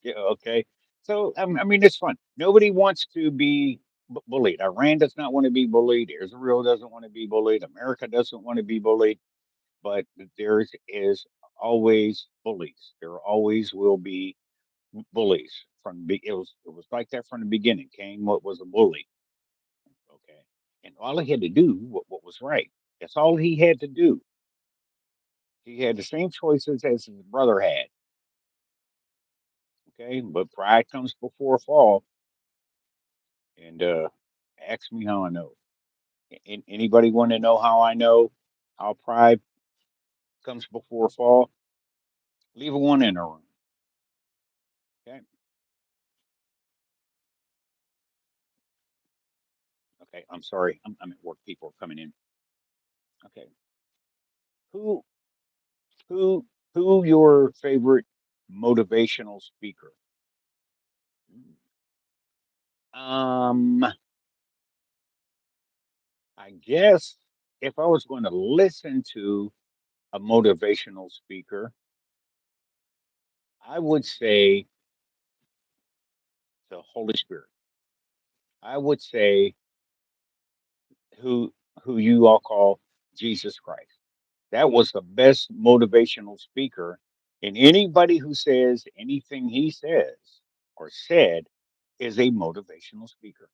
Yeah, okay. So I mean, it's fun. Nobody wants to be bullied. Iran does not want to be bullied. Israel doesn't want to be bullied. America doesn't want to be bullied. But there is always bullies. There always will be bullies it was like that from the beginning. Cain what was a bully, okay, and all he had to do what was right. That's all he had to do. He had the same choices as his brother had, okay, but pride comes before a fall. And ask me how I know. Anybody want to know how I know how pride comes before a fall? Leave a one in a room. Okay. Okay. I'm sorry. I'm at work. People are coming in. Okay. Who who who your favorite motivational speaker? Um, I guess if I was going to listen to a motivational speaker, I would say the Holy Spirit. I would say who who you all call Jesus Christ. That was the best motivational speaker. And anybody who says anything he says or said is a motivational speaker.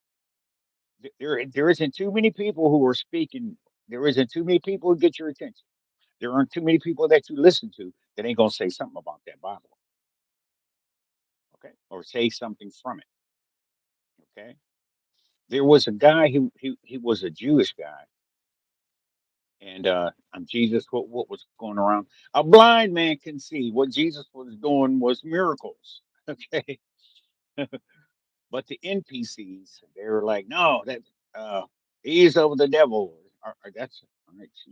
There isn't too many people who are speaking. There isn't too many people who get your attention. There aren't too many people that you listen to that ain't gonna say something about that Bible, okay, or say something from it, okay. There was a guy he was a Jewish guy, and Jesus, what was going around? A blind man can see. What Jesus was doing was miracles, okay. But the NPCs, they were like, no, that uh, he's of the devil. Or that's all right. So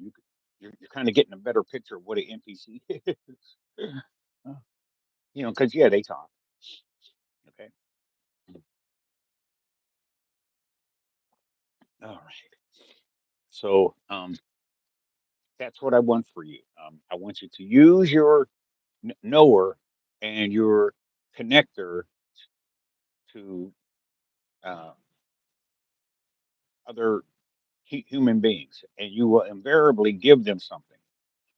you're kind of getting a better picture of what an NPC is. Uh, because yeah, they talk. Okay. All right. So that's what I want for you. I want you to use your knower and your connector to uh, other human beings, and you will invariably give them something.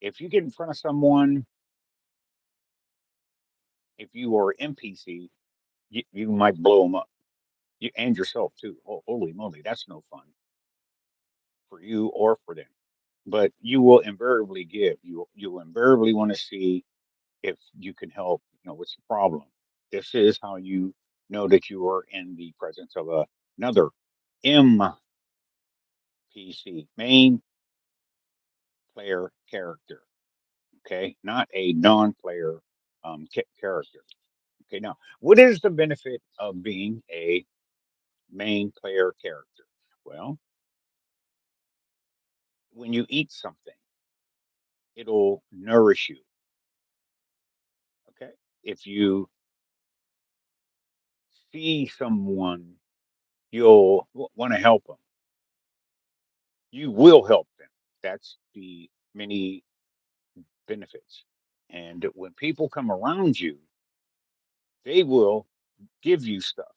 If you get in front of someone, if you are NPC, you might blow them up. You and yourself too. Holy moly, that's no fun for you or for them. But you will invariably give. You will invariably want to see if you can help. What's the problem? This is how you know that you are in the presence of another MPC, main player character. Okay, not a non-player character. Okay, now what is the benefit of being a main player character? Well, when you eat something, it'll nourish you. Okay, if you see someone, you'll want to help them. You will help them. That's the many benefits. And when people come around you, they will give you stuff.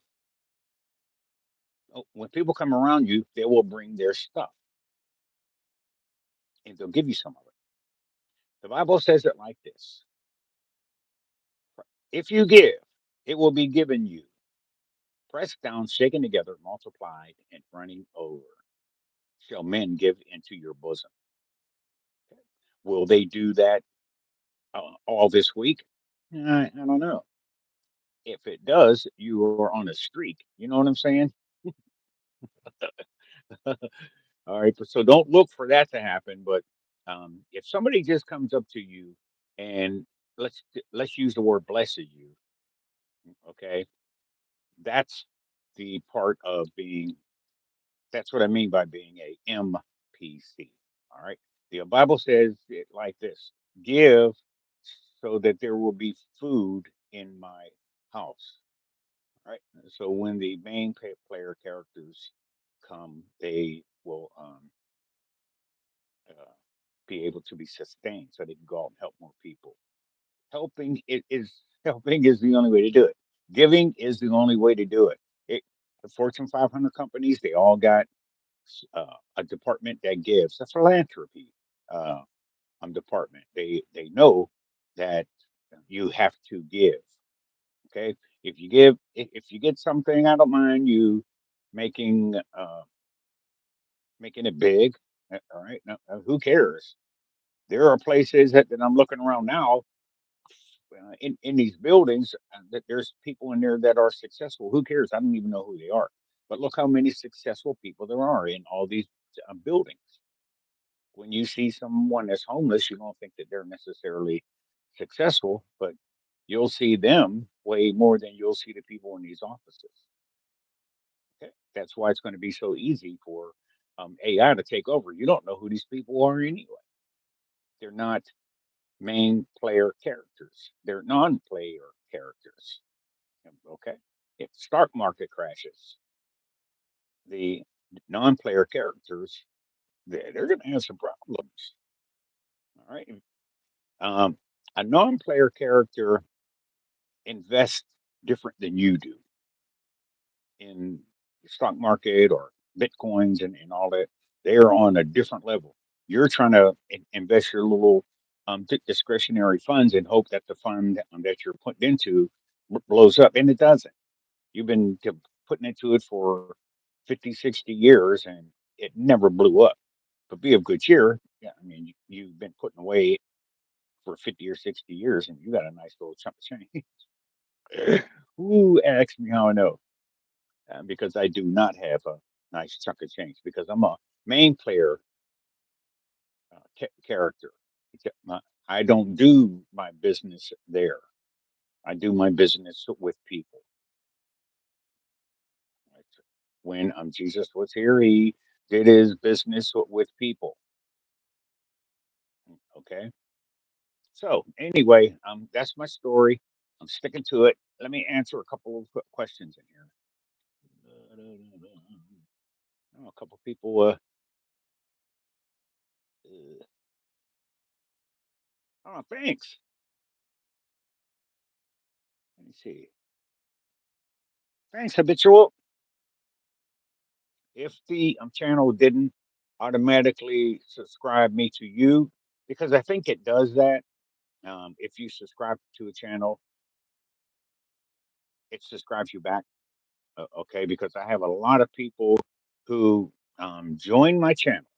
When people come around you, they will bring their stuff and they'll give you some of it. The Bible says it like this: if you give, it will be given you. Pressed down, shaken together, multiplied, and running over, shall men give into your bosom. Will they do that all this week? I don't know. If it does, you are on a streak. You know what I'm saying? All right. So don't look for that to happen. But if somebody just comes up to you and let's use the word blesses you, okay, that's the part of being. That's what I mean by being a MPC. All right. The Bible says it like this: give so that there will be food in my house. Right. So when the main player characters come, they will uh, be able to be sustained, so they can go out and help more people. Helping is helping is the only way to do it. Giving is the only way to do it. The Fortune 500 companies, they all got a department that gives a philanthropy uh, department. They know that you have to give. Okay, if you give, if you get something, I don't mind you making making it big. All right, now, who cares? There are places that I'm looking around now in these buildings that there's people in there that are successful. Who cares? I don't even know who they are. But look how many successful people there are in all these buildings. When you see someone that's homeless, you don't think that they're necessarily successful, but you'll see them way more than you'll see the people in these offices. Okay? That's why it's going to be so easy for AI to take over. You don't know who these people are anyway. They're not main player characters. They're non-player characters. Okay. If stock market crashes, the non-player characters they're going to have some problems. All right. Um, a non-player character invests different than you do in the stock market or bitcoins and all that. They're on a different level. You're trying to invest your little discretionary funds and hope that the fund that you're putting into blows up, and it doesn't. You've been putting into it for 50, 60 years and it never blew up. But be of good cheer. Yeah, I mean, you've been putting away for 50 or 60 years and you got a nice little chunk of change. Who asked me how I know? Because I do not have a nice chunk of change because I'm a main player character. I don't do my business there. I do my business with people. Right? When Jesus was here, he did his business with people. Okay. So anyway, that's my story. I'm sticking to it. Let me answer a couple of questions in here. Oh, a couple people. Oh, thanks. Let me see. Thanks, habitual. If the channel didn't automatically subscribe me to you, because I think it does that. If you subscribe to a channel, it subscribes you back. Okay, because I have a lot of people who join my channel,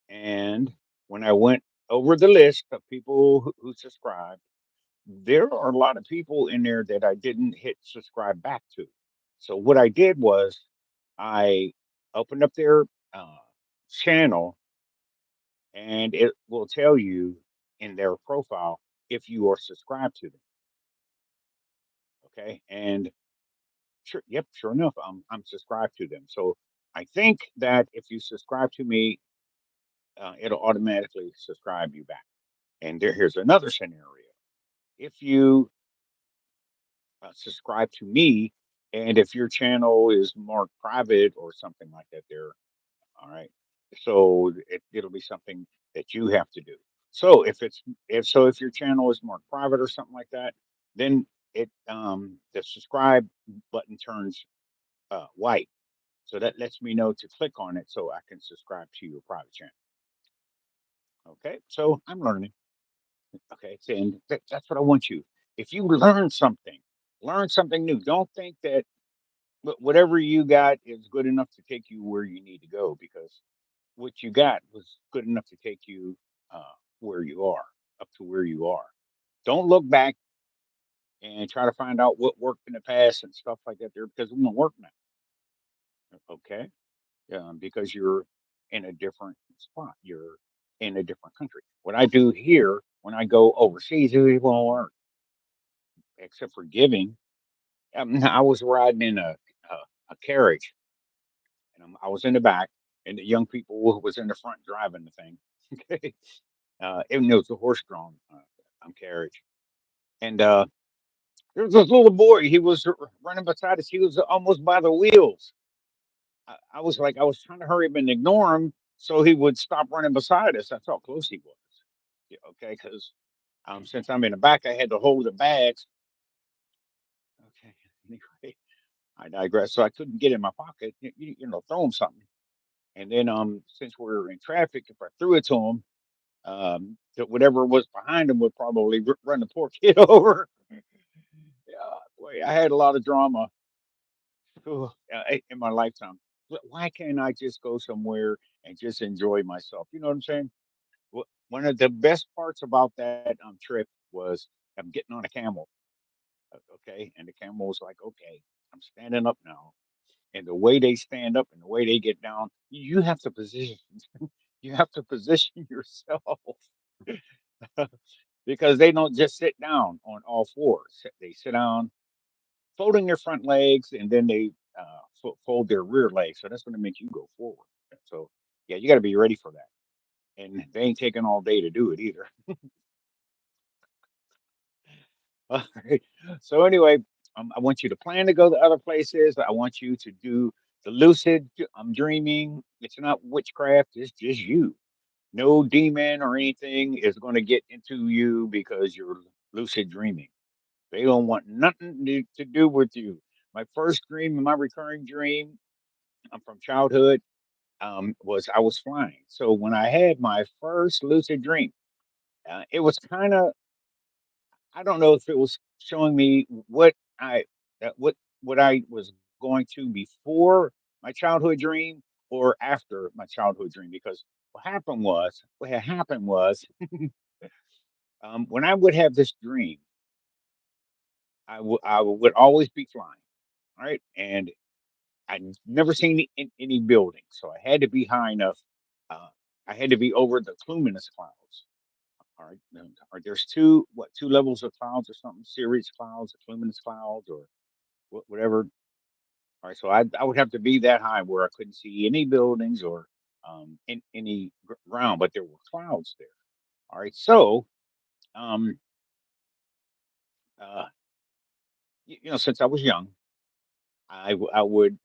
and when I went over the list of people who subscribe, there are a lot of people in there that I didn't hit subscribe back to. So what I did was I opened up their uh, channel and it will tell you in their profile if you are subscribed to them. Okay. And sure, yep, sure enough, I'm subscribed to them. So I think that if you subscribe to me, it'll automatically subscribe you back. And here's another scenario. If you subscribe to me, and if your channel is marked private or something like that, there, all right. So it'll be something that you have to do. So if your channel is marked private or something like that, then it the subscribe button turns white. So that lets me know to click on it so I can subscribe to your private channel. Okay, so I'm learning. Okay, and that's what I want you. If you learn something new. Don't think that whatever you got is good enough to take you where you need to go because what you got was good enough to take you where you are, up to where you are. Don't look back and try to find out what worked in the past and stuff like that there because it won't work now. Okay, because you're in a different spot. You're in a different country. What I do here when I go overseas, it won't work except for giving. I was riding in a carriage, and I was in the back, and the young people was in the front driving the thing. Okay, it was a horse-drawn carriage, and there was this little boy. He was running beside us. He was almost by the wheels. I was like, I was trying to hurry up and ignore him so he would stop running beside us. That's how close he was. Yeah, okay, because since I'm in the back, I had to hold the bags. Okay, anyway, I digress. So I couldn't get in my pocket, throw him something. And then since we're in traffic, if I threw it to him, that whatever was behind him would probably run the poor kid over. Yeah, boy, I had a lot of drama in my lifetime. Why can't I just go somewhere and just enjoy myself? You know what I'm saying? One of the best parts about that trip was I'm getting on a camel. Okay, and the camel was like, "Okay, I'm standing up now. and the way they stand up and the way they get down, you have to position you have to position yourself because they don't just sit down on all fours. They sit down, folding their front legs, and then they fold their rear legs. So that's going to make you go forward. So yeah, you got to be ready for that. And they ain't taking all day to do it either. All right. So anyway, I want you to plan to go to other places. I want you to do the lucid dreaming. It's not witchcraft. It's just you. No demon or anything is going to get into you because you're lucid dreaming. They don't want nothing to do with you. My first dream, my recurring dream from childhood, was I was flying. So when I had my first lucid dream, it was kind of, I don't know if it was showing me I what I was going to before my childhood dream or after my childhood dream. Because what had happened was when I would have this dream, I would always be flying, right? And I'd never seen any buildings, so I had to be high enough. Uh, I had to be over the cumulus clouds. All right, or there's two levels of clouds or something, Cirrus clouds, or cumulus clouds, or whatever. All right, so I would have to be that high where I couldn't see any buildings or any ground, but there were clouds there. All right, so um, uh, since I was young, I would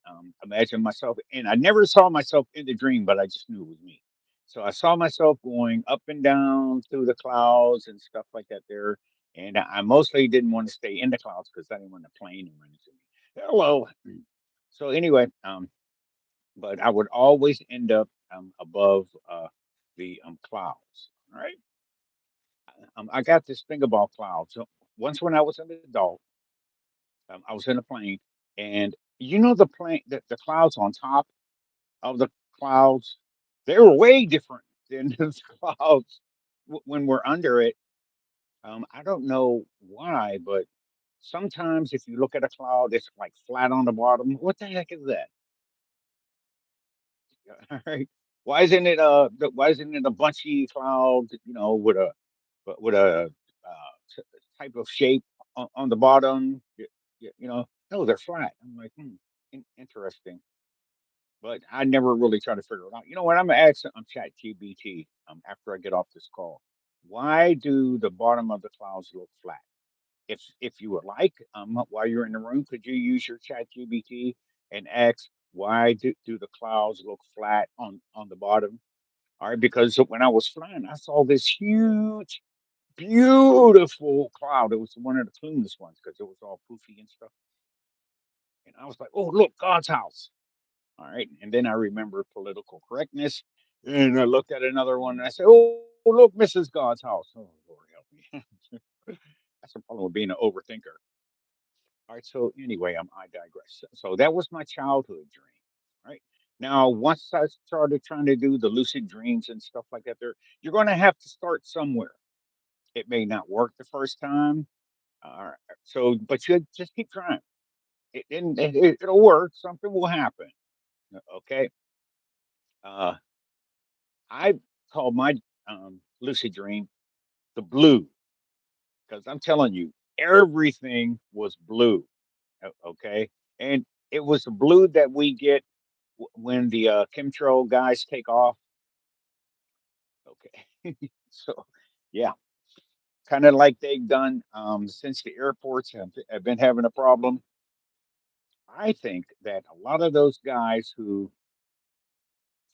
imagine myself, and I never saw myself in the dream, but I just knew it was me. So I saw myself going up and down through the clouds and stuff like that there. And I mostly didn't want to stay in the clouds because I didn't want a plane to run into me. Hello. So anyway, but I would always end up above the clouds. All right. I got this thing about clouds. So once when I was an adult, I was in a plane, and the plane, the clouds on top of the clouds, they were way different than the clouds when we're under it. I don't know why, but sometimes if you look at a cloud, it's like flat on the bottom. What the heck is that? Right? Why isn't it a bunchy cloud, with a type of shape on the bottom? No, they're flat. I'm like, interesting. But I never really try to figure it out. You know what? I'm gonna ask ChatGPT after I get off this call. Why do the bottom of the clouds look flat? If you would like, while you're in the room, could you use your ChatGPT and ask why do the clouds look flat on the bottom? All right, because when I was flying, I saw this huge, beautiful cloud. It was one of the cleanest ones because it was all poofy and stuff. And I was like, "Oh, look, God's house." All right. And then I remember political correctness. And I looked at another one and I said, "Oh, look, Mrs. God's house." Oh, Lord help me. That's the problem with being an overthinker. All right. So, anyway, I digress. So, that was my childhood dream. Right. Now, once I started trying to do the lucid dreams and stuff like that, you're going to have to start somewhere. It may not work the first time. So, but you just keep trying. It'll work. Something will happen. Okay. Uh, I call my lucid dream the blue because I'm telling you, everything was blue. Okay, and it was the blue that we get when the chemtrail guys take off. Okay, so yeah, kind of like they've done since the airports have been having a problem. I think that a lot of those guys who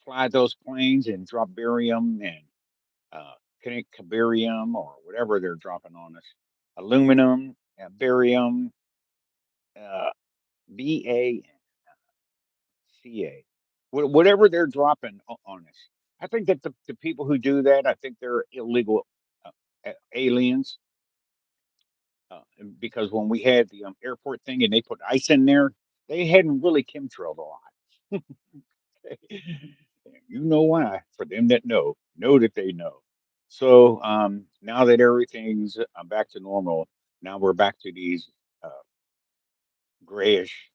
fly those planes and drop barium and uh, barium or whatever they're dropping on us, aluminum, barium, uh, BACA, whatever they're dropping on us. I think that the people who do that, I think they're illegal uh, aliens. Because when we had the airport thing and they put ice in there, they hadn't really chemtrailed a lot. You know why? For them that know that they know. So now that everything's back to normal, now we're back to these uh, grayish.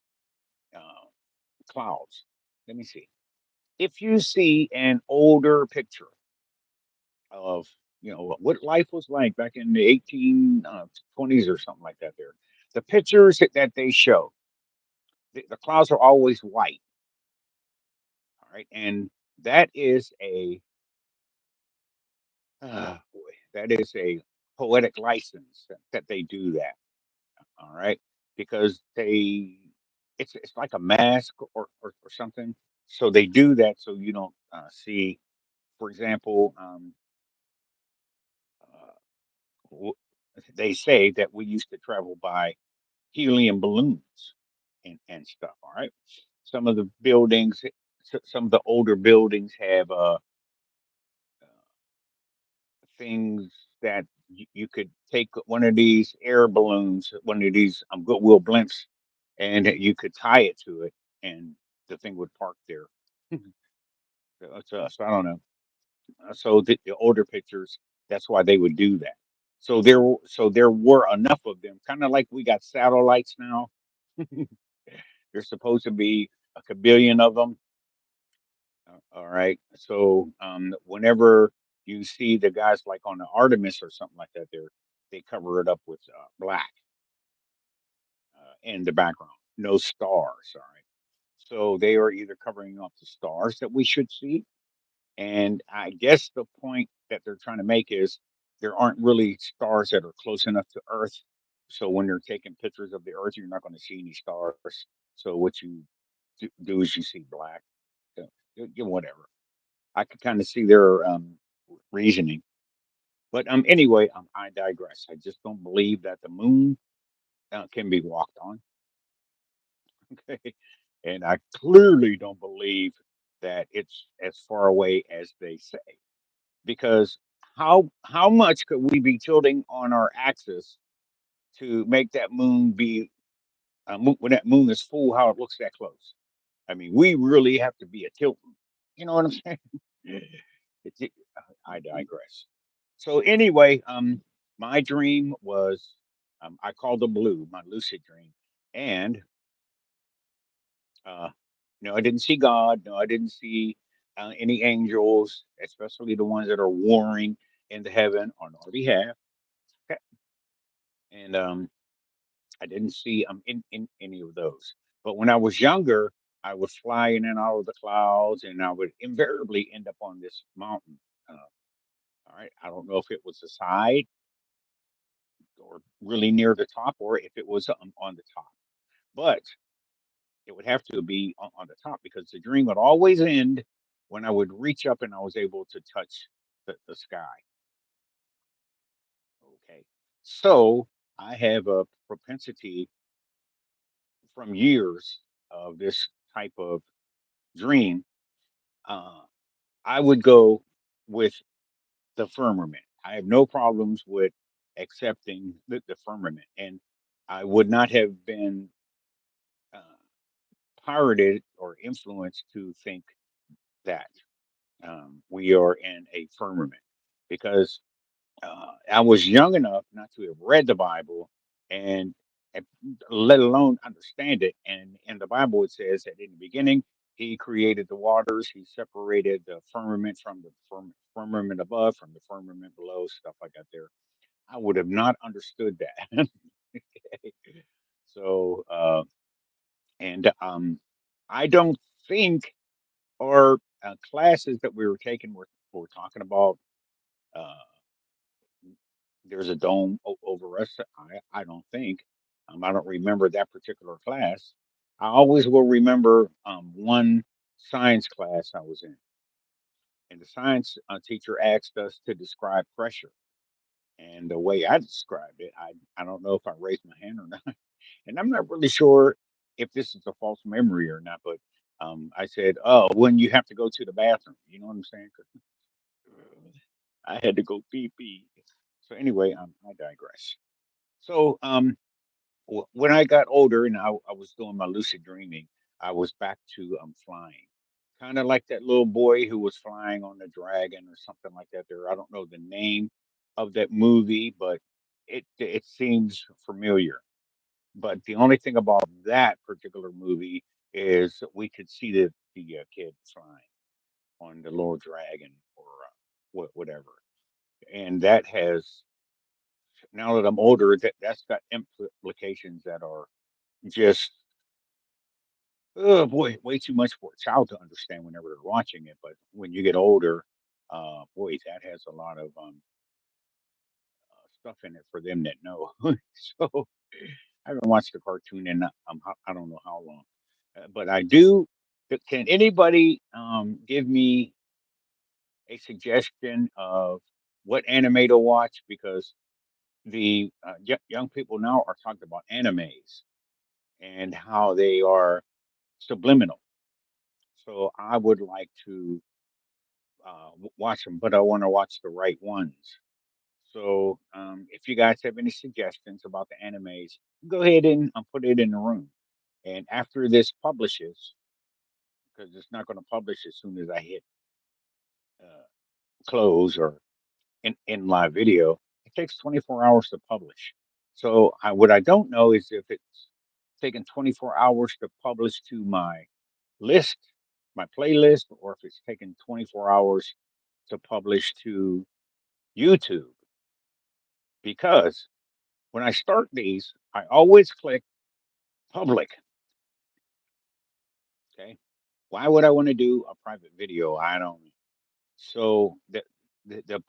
clouds. Let me see. If you see an older picture of, what life was like back in the 1820s or something like that, there, the pictures that they show, the clouds are always white. All right, and that is a boy, that is a poetic license that they do that. All right, because it's like a mask or something. So they do that so you don't see, for example, uh, w- they say that we used to travel by helium balloons and stuff. All right, some of the buildings, some of the older buildings have things that you could take one of these air balloons, one of these Goodwill blimps, and you could tie it to it, and the thing would park there. So I don't know. So the older pictures, that's why they would do that. So there were enough of them, kind of like we got satellites now. There's supposed to be a kabillion of them. All right. So whenever you see the guys like on the Artemis or something like that, they cover it up with black in the background, no stars. All right. So they are either covering up the stars that we should see, and I guess the point that they're trying to make is there aren't really stars that are close enough to Earth. So when they're taking pictures of the Earth, you're not going to see any stars. So what you do is you see black. So, whatever. I could kind of see their reasoning. But anyway, I digress. I just don't believe that the moon can be walked on. Okay, and I clearly don't believe that it's as far away as they say. Because how much could we be tilting on our axis to make that moon be when that moon is full? How it looks that close? I mean, we really have to be a tilt. You know what I'm saying? It, I digress. So anyway, my dream was I called it blue, my lucid dream, and uh, no, I didn't see God. No, I didn't see any angels, especially the ones that are warring into heaven on our behalf. Okay. And I didn't see in any of those. But when I was younger, I was flying in out of the clouds, and I would invariably end up on this mountain. All right, I don't know if it was the side or really near the top, or if it was on the top. But it would have to be on the top because the dream would always end when I would reach up and I was able to touch the sky. Okay. So I have a propensity from years of this type of dream. Uh, I would go with the firmament. I have no problems with accepting the firmament. And I would not have been uh, pirated or influenced to think that we are in a firmament because I was young enough not to have read the Bible and, and let alone understand it. And in the Bible, it says that in the beginning, he created the waters, he separated the firmament from the firmament above, from the firmament below, stuff like that there. I would have not understood that. So, and I don't think our classes that we were taking were talking about. Uh, there's a dome over us. I don't think. I don't remember that particular class. I always will remember one science class I was in, and the science teacher asked us to describe pressure. And the way I described it, I don't know if I raised my hand or not, and I'm not really sure if this is a false memory or not. But I said, "Oh, when you have to go to the bathroom," you know what I'm saying? 'Cause I had to go pee pee. So anyway, I digress. So when I got older and I was doing my lucid dreaming, I was back to flying, kind of like that little boy who was flying on the dragon or something like that. There, I don't know the name of that movie, but it seems familiar. But the only thing about that particular movie is we could see the kid flying on the little dragon or whatever, and that has now that I'm older, that's got implications that are just oh boy, way too much for a child to understand whenever they're watching it. But when you get older, boy, that has a lot of stuff in it for them that know. So I haven't watched the cartoon in I don't know how long, but I do. Can anybody give me a suggestion of what anime to watch? Because the young people now are talking about animes and how they are subliminal. So I would like to watch them, but I want to watch the right ones. So if you guys have any suggestions about the animes, go ahead and put it in the room. And after this publishes, because it's not going to publish as soon as I hit uh, close or in live video, it takes 24 hours to publish. So what I don't know is if it's taking 24 hours to publish to my list, my playlist, or if it's taking 24 hours to publish to YouTube. Because when I start these, I always click public. Okay. Why would I want to do a private video? I don't. So the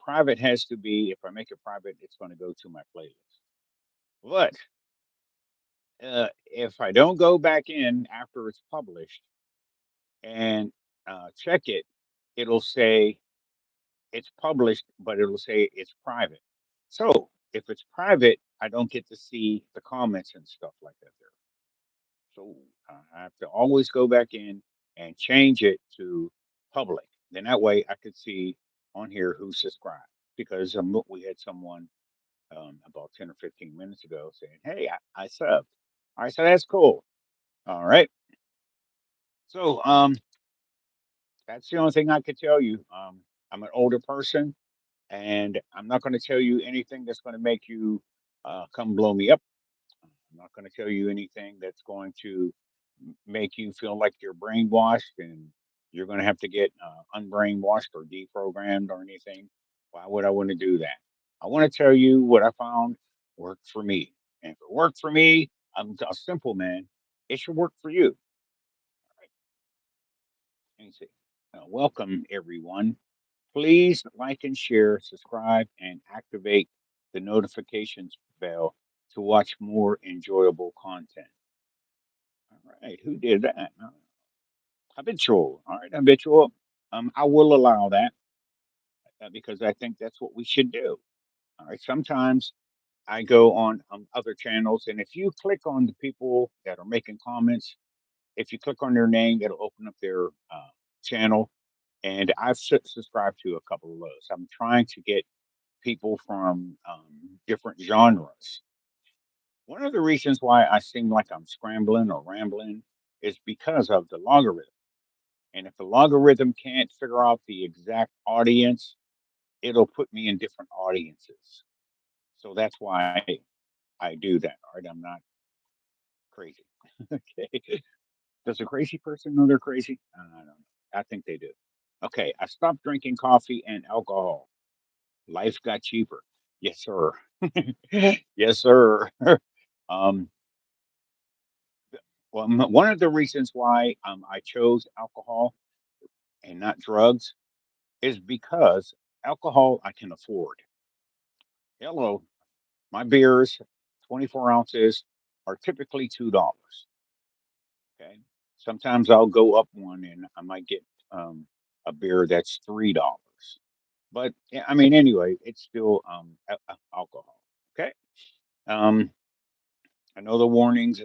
private has to be, if I make it private, it's going to go to my playlist. But if I don't go back in after it's published and check it, it'll say it's published, but it'll say it's private. So if it's private, I don't get to see the comments and stuff like that there. So I have to always go back in and change it to public. Then that way I could see on here who subscribed because we had someone about 10 or 15 minutes ago saying, "Hey, I subbed." All right, so that's cool. All right. So that's the only thing I could tell you. I'm an older person and I'm not going to tell you anything that's going to make you come blow me up. I'm not going to tell you anything that's going to make you feel like you're brainwashed and you're going to have to get unbrainwashed or deprogrammed or anything. Why would I want to do that? I want to tell you what I found worked for me. And if it worked for me, I'm a simple man. It should work for you. Right, let me see. Welcome, everyone. Please like and share, subscribe, and activate the notifications bell to watch more enjoyable content. All right, who did that? Habitual. All right, habitual. I will allow that because I think that's what we should do. All right. Sometimes I go on other channels, and if you click on the people that are making comments, if you click on their name, it'll open up their channel. And I've subscribed to a couple of those. I'm trying to get people from different genres. One of the reasons why I seem like I'm scrambling or rambling is because of the logarithm. And if the logarithm can't figure out the exact audience, it'll put me in different audiences. So that's why I do that. All right. I'm not crazy. Okay. Does a crazy person know they're crazy? I don't know. I think they do. Okay. I stopped drinking coffee and alcohol. Life got cheaper. Yes, sir. Yes, sir. um, well, one of the reasons why I chose alcohol and not drugs is because alcohol I can afford. Hello, my beers, 24 ounces, are typically $2. Okay. Sometimes I'll go up one and I might get um, a beer that's $3. But yeah, I mean, anyway, it's still alcohol. Okay. Um, I know the warnings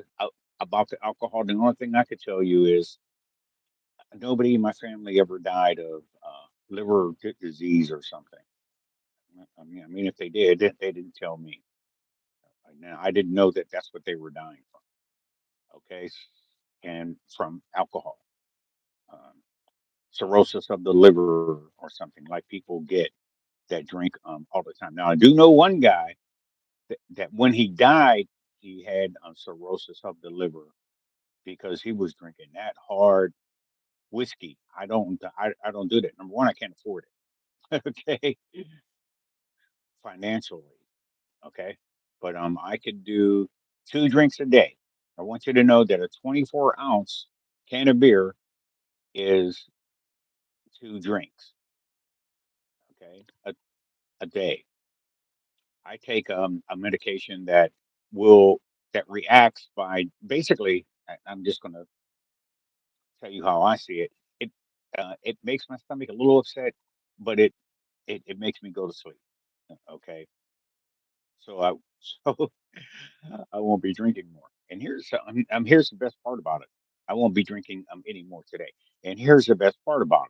about the alcohol. The only thing I could tell you is nobody in my family ever died of liver disease or something. I mean, if they did, they didn't tell me. Now, I didn't know that that's what they were dying from. Okay, and from alcohol, um, cirrhosis of the liver or something like people get that drink all the time. Now, I do know one guy that when he died, he had cirrhosis of the liver because he was drinking that hard whiskey. I don't do that. Number one, I can't afford it. Okay, financially. Okay, but I could do 2 drinks a day. I want you to know that a 24-ounce can of beer is 2 drinks. Okay, a day. I take a medication will that reacts by basically. I'm just going to tell you how I see it. It it makes my stomach a little upset, but it makes me go to sleep. Okay, so I so I won't be drinking more. And here's the best part about it. I won't be drinking any more today. And here's the best part about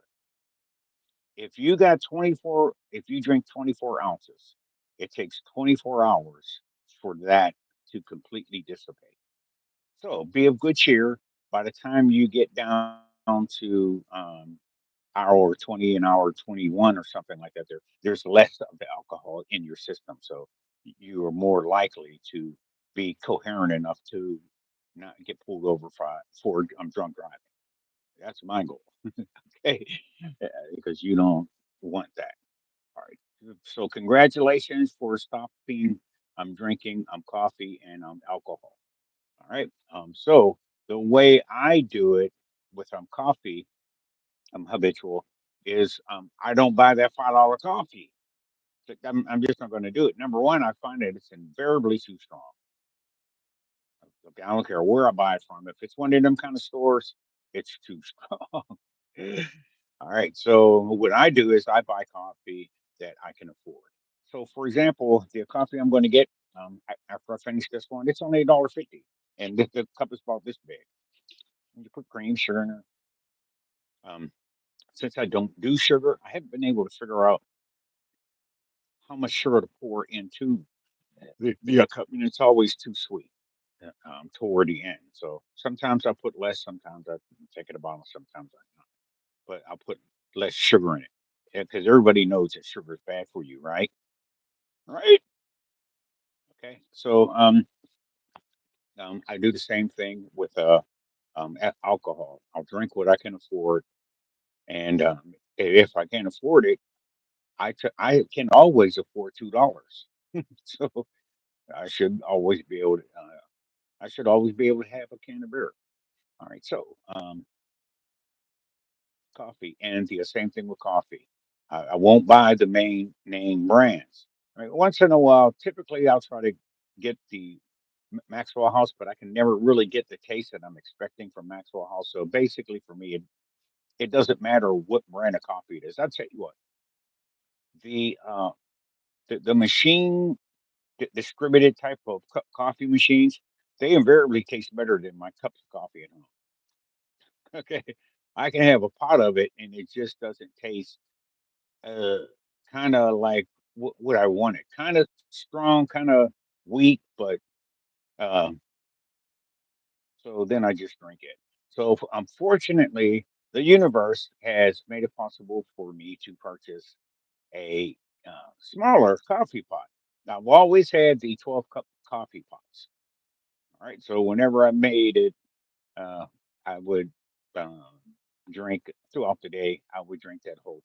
it. If you drink 24 ounces, it takes 24 hours for that to completely dissipate. So be of good cheer. By the time you get down to hour 20 and hour 21 or something like that, there's less of the alcohol in your system. So you are more likely to be coherent enough to not get pulled over for drunk driving. That's my goal. Okay. Because you don't want that. All right. So congratulations for stopping drinking coffee and alcohol. All right. So the way I do it with coffee, habitual, is I don't buy that $5 coffee. I'm just not going to do it. Number one, I find that it's invariably too strong. Okay, I don't care where I buy it from. If it's one of them kind of stores, it's too strong. All right. So what I do is I buy coffee that I can afford. So, for example, the coffee I'm going to get after I finish this one, it's only $1.50, and the cup is about this big. And you put cream, sugar in it. Um, since I don't do sugar, I haven't been able to figure out how much sugar to pour into the cup, and it's always too sweet toward the end. So sometimes I put less, sometimes I take it a bottle, sometimes I not. But I'll put less sugar in it because everybody knows that sugar is bad for you, right? Right. Okay. So I do the same thing with alcohol. I'll drink what I can afford, and if I can't afford it, I can always afford $2. So I should always be able to. I should always be able to have a can of beer. All right. So coffee, and the same thing with coffee. I won't buy the main name brands. Right? Once in a while, typically I'll try to get the Maxwell House, but I can never really get the taste that I'm expecting from Maxwell House. So basically, for me, it doesn't matter what brand of coffee it is. I'll tell you what, the uh, the machine distributed type of coffee machines, they invariably taste better than my cups of coffee at home. Okay, I can have a pot of it, and it just doesn't taste uh, kind of like what I wanted. Kind of strong, kind of weak, but um, so then I just drink it. So unfortunately, the universe has made it possible for me to purchase a smaller coffee pot. Now, I've always had the 12 cup coffee pots. All right. So whenever I made it, uh, I would um, drink throughout the day. I would drink that whole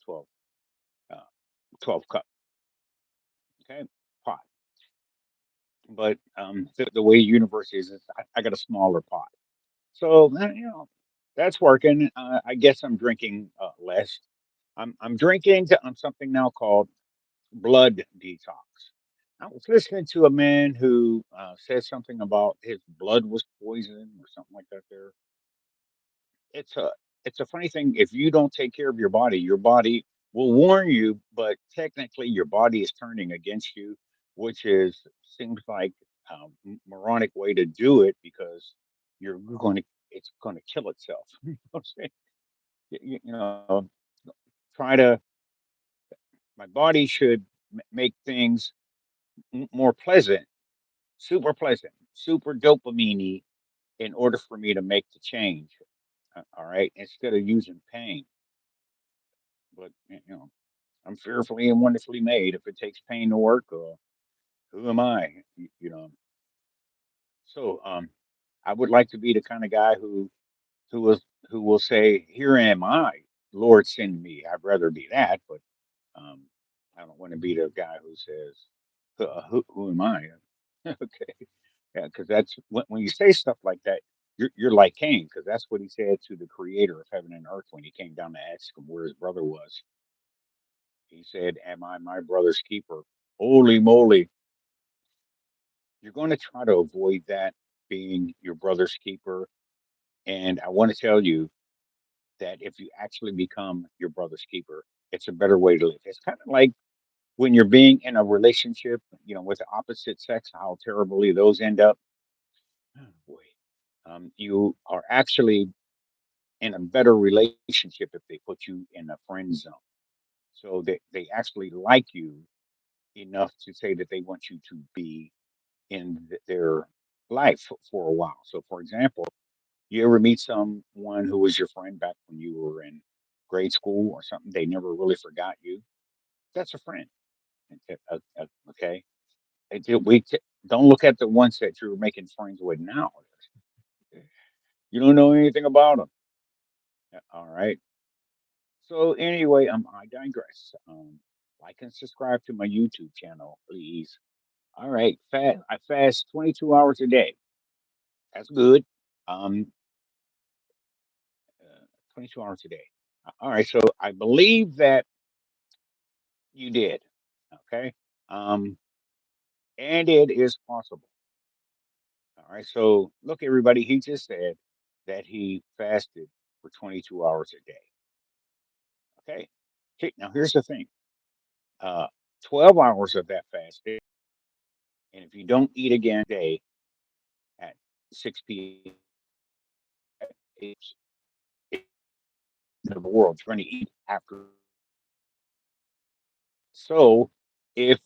uh, 12 cup, okay, pot. But the way universe is I got a smaller pot. So that's working. I guess I'm drinking less. I'm drinking on something now called blood detox. I was listening to a man who said something about his blood was poisoned or something like that. There, it's a funny thing. If you don't take care of your body will warn you, but technically your body is turning against you, which is seems like moronic way to do it because you're going to it's going to kill itself. You know what I'm saying? You know, try to my body should make things more pleasant, super pleasant, super dopamine in order for me to make the change. All right, instead of using pain. But I'm fearfully and wonderfully made. If it takes pain to work, who am I? You know. So I would like to be the kind of guy who will who will say, "Here am I, Lord, send me." I'd rather be that, but um, I don't want to be the guy who says, who am I?" Okay, yeah, because that's when you say stuff like that, you're like Cain, because that's what he said to the Creator of heaven and earth when he came down to ask him where his brother was. He said, "Am I my brother's keeper?" Holy moly! You're going to try to avoid that being your brother's keeper, and I want to tell you that if you actually become your brother's keeper, it's a better way to live. It's kind of like when you're being in a relationship, with the opposite sex, how terribly those end up. Oh, boy. You are actually in a better relationship if they put you in a friend zone. So they actually like you enough to say that they want you to be in their life for a while. So, for example, you ever meet someone who was your friend back when you were in grade school or something? They never really forgot you. That's a friend. Okay. Don't look at the ones that you're making friends with now. You don't know anything about them. All right. So anyway, I digress. Like and subscribe to my YouTube channel, please. All right. I fast 22 hours a day. That's good. Um, 22 hours a day. All right. So I believe that you did. Okay. Um, and it is possible. All right. So look, everybody, he just said that he fasted for 22 hours a day. Okay. Okay. Now here's the thing. Uh, 12 hours of that fasting, and if you don't eat again day at 6 p.m., it's the world. You're going to eat after. So if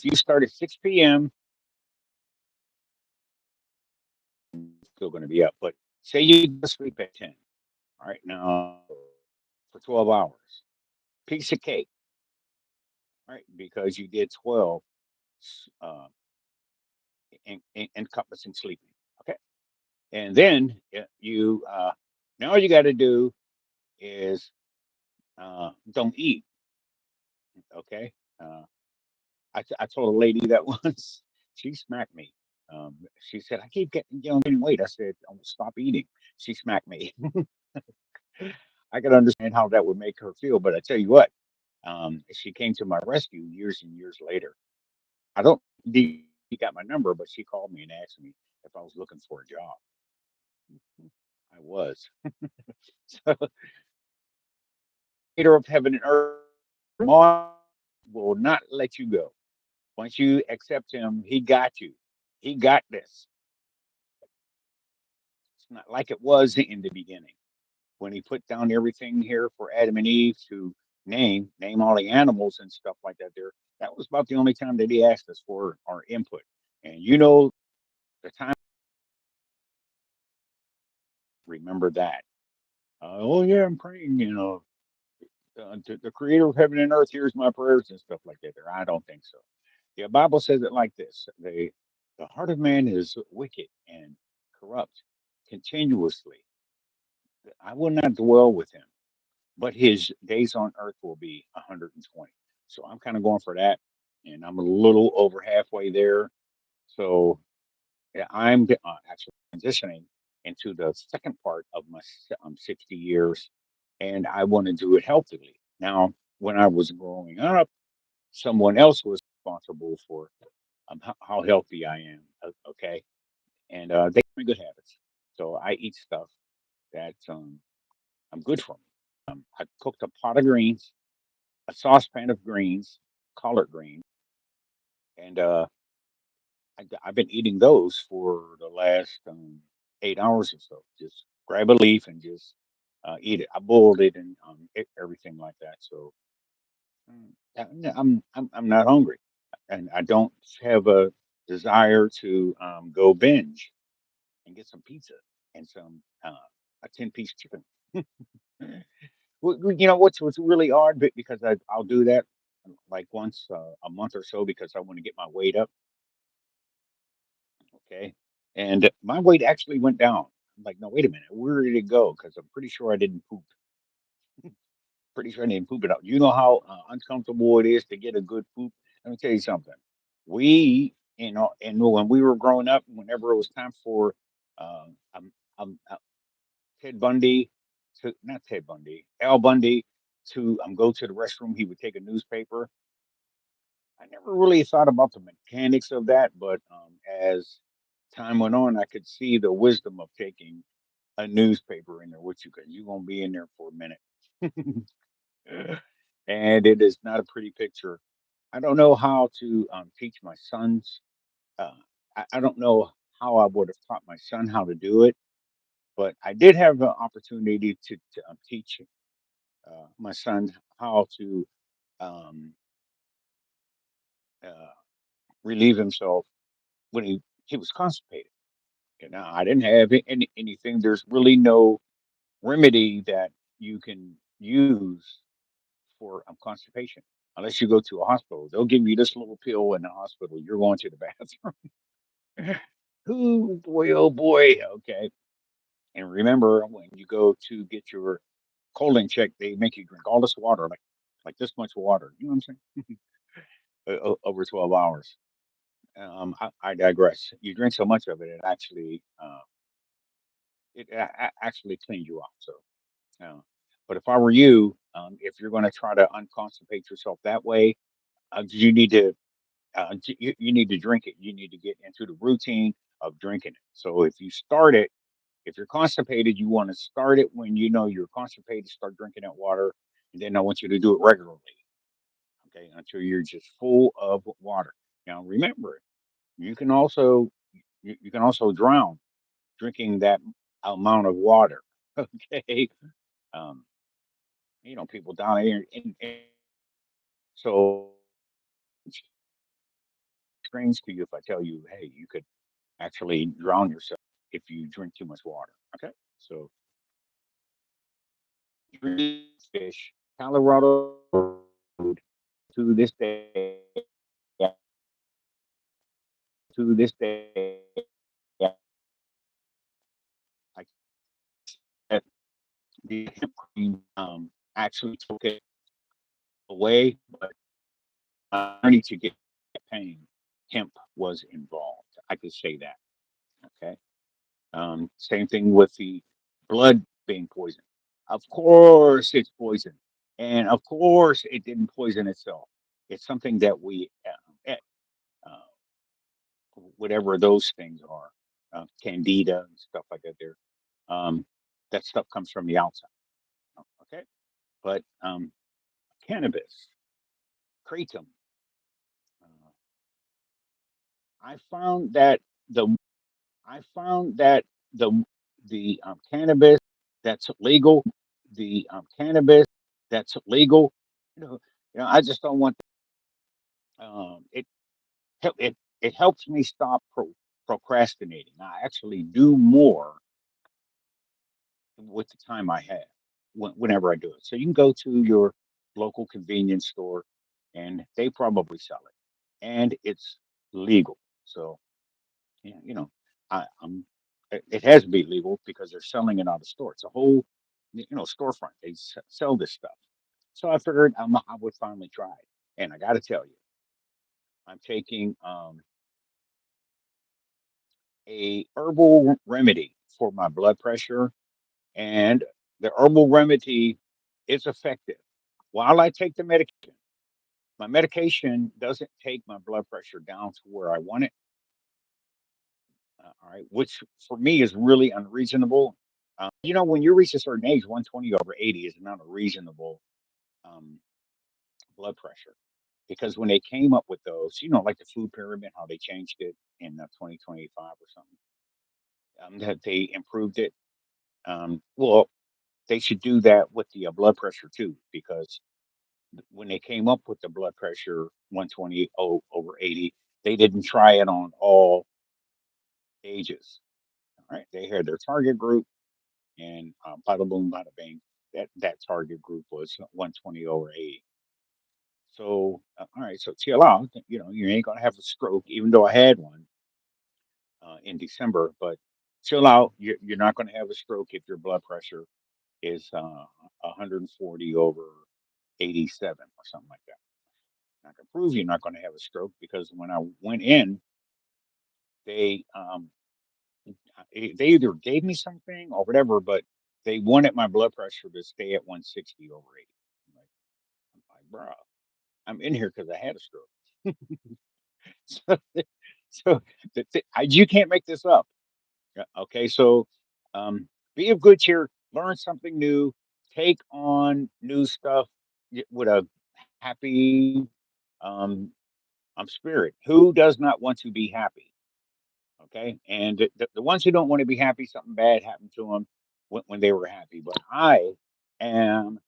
you start at 6 p.m., still going to be up. But say you go to sleep at 10. All right. Now for 12 hours, piece of cake. Right, because you did 12 uh, encompassing sleeping. Okay. And then you now all you got to do is don't eat. Okay. Uh, I told a lady that once she smacked me. She said, "I keep getting weight." I said, "Oh, stop eating." She smacked me. I could understand how that would make her feel, but I tell you what, she came to my rescue years and years later. I don't think she got my number, but she called me and asked me if I was looking for a job. I was. So, Creator of heaven and earth, Mom will not let you go. Once you accept him, he got you. He got this. It's not like it was in the beginning when he put down everything here for Adam and Eve to name all the animals and stuff like that. There, that was about the only time that he asked us for our input. And the time. Remember that. Oh yeah, I'm praying. To the Creator of heaven and earth hears my prayers and stuff like that. There, I don't think so. The Bible says it like this: the heart of man is wicked and corrupt continuously. I will not dwell with him, but his days on earth will be 120. So I'm kind of going for that, and I'm a little over halfway there. So yeah, I'm actually transitioning into the second part of my 60 years, and I want to do it healthily. Now, when I was growing up, someone else was responsible for how healthy I am. Okay, and they give me good habits, so I eat stuff that I'm good for me. I cooked a pot of greens, a saucepan of greens, collard greens, and I've been eating those for the last 8 hours or so. Just grab a leaf and just eat it. I boiled it and everything like that. So I'm not hungry, and I don't have a desire to go binge and get some pizza and some a 10-piece chicken. What's really odd, because I'll do that like once a month or so because I want to get my weight up. Okay. and my weight actually went down. I'm like, no, wait a minute, where did it go? Because I'm pretty sure I didn't poop. Pretty sure I didn't poop it out. You know how uncomfortable it is to get a good poop. Let me tell you something. We, and when we were growing up, whenever it was time for um, um, Ted Bundy to not Ted Bundy, Al Bundy to go to the restroom, he would take a newspaper. I never really thought about the mechanics of that, but as time went on, I could see the wisdom of taking a newspaper in there with you because you're gonna be in there for a minute. And it is not a pretty picture. I don't know how to teach my sons. Uh, I don't know how I would have taught my son how to do it, but I did have an opportunity to teach my son how to um, uh, relieve himself when he was constipated. Okay, now I didn't have anything. There's really no remedy that you can use for constipation unless you go to a hospital. They'll give you this little pill in the hospital. You're going to the bathroom. Ooh, boy, oh boy. Okay. And remember, when you go to get your colon check, they make you drink all this water, like this much water. You know what I'm saying? Over 12 hours. I digress. You drink so much of it, it actually cleans you out. So, uh, but if I were you, if you're going to try to unconstipate yourself that way, you need to you need to drink it. You need to get into the routine of drinking it. So if you're constipated, you want to start it when you know you're constipated. Start drinking that water, and then I want you to do it regularly. Okay, until you're just full of water. Now, remember, you can also you can also drown drinking that amount of water. Okay, um, people down here, and so strange to you if I tell you, hey, you could actually drown yourself if you drink too much water. Okay, so fish, Colorado food to this day, yeah, to this day, yeah, I said the hemp cream actually took it away, but journey to get pain, hemp was involved. I could say that. Okay. Same thing with the blood being poisoned. Of course, it's poison, and of course, it didn't poison itself. It's something that we, uh, whatever those things are, candida and stuff like that. There, um, that stuff comes from the outside. Okay, but cannabis, kratom. Uh, I found that the I found that the cannabis that's legal, the that's legal, you know, I just don't want. It it helps me stop procrastinating. I actually do more with the time I have whenever I do it. So you can go to your local convenience store, and they probably sell it, and it's legal. So yeah, it has to be legal because they're selling it on the store. It's a whole, storefront. They sell this stuff. So I figured I would finally try it. And I got to tell you, I'm taking a herbal remedy for my blood pressure, and the herbal remedy is effective. While I take the medication, my medication doesn't take my blood pressure down to where I want it. All right, which for me is really unreasonable. When you reach a certain age, 120 over 80 is not a reasonable um, blood pressure. Because when they came up with those, like the food pyramid, how they changed it in 2025 or something, that they improved it. Well, they should do that with the blood pressure too, because when they came up with the blood pressure 120 over 80, they didn't try it on all ages. All right, they had their target group, and bada boom, bada bing, that target group was 120 over 80. So, all right, so chill out. You ain't gonna have a stroke, even though I had one. in December, but chill out. You're not going to have a stroke if your blood pressure is 140 over 87 or something like that. I can prove you're not going to have a stroke because when I went in, they they either gave me something or whatever, but they wanted my blood pressure to stay at 160 over 80. I'm like, bro, I'm in here because I had a stroke. so, so you can't make this up. Yeah, okay, so be of good cheer, learn something new, take on new stuff with a happy spirit. Who does not want to be happy? Okay, and the ones who don't want to be happy, something bad happened to them when they were happy. But I am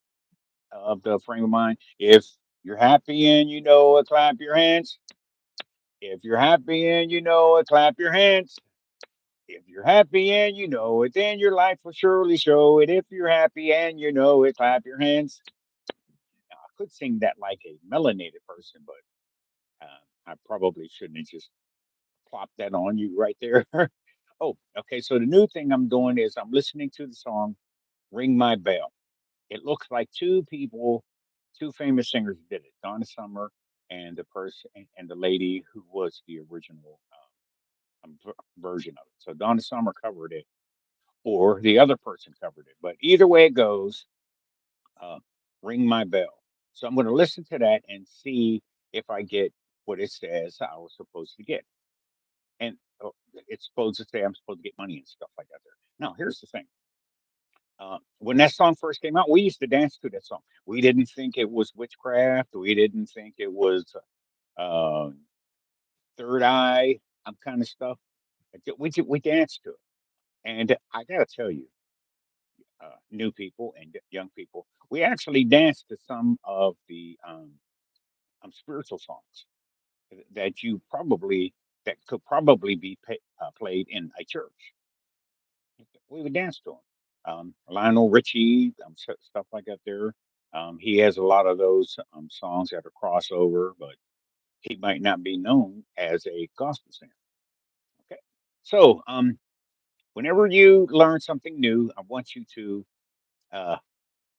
of the frame of mind. If you're happy and you know it, clap your hands. If you're happy and you know it, clap your hands. If you're happy and you know it, then your life will surely show it. If you're happy and you know it, clap your hands. Now, I could sing that like a melanated person, but I probably shouldn't have just plopped that on you right there. Oh, okay. So the new thing I'm doing is I'm listening to the song "Ring My Bell." It looks like two people, two famous singers did it: Donna Summer and the person and the lady who was the original version of it. So Donna Summer covered it or the other person covered it. But either way it goes, uh, ring my bell. So I'm going to listen to that and see if I get what it says I was supposed to get. And it's supposed to say I'm supposed to get money and stuff like that there. Now, here's the thing. When that song first came out, we used to dance to that song. We didn't think it was witchcraft. We didn't think it was uh, third eye kind of stuff. We danced to it. And I got to tell you, new people and young people, we actually danced to some of the spiritual songs that you probably that could probably be played in a church. We would dance to them. Lionel Richie, stuff like that. There, he has a lot of those songs that are crossover, but he might not be known as a gospel singer. Okay, so whenever you learn something new, I want you to uh,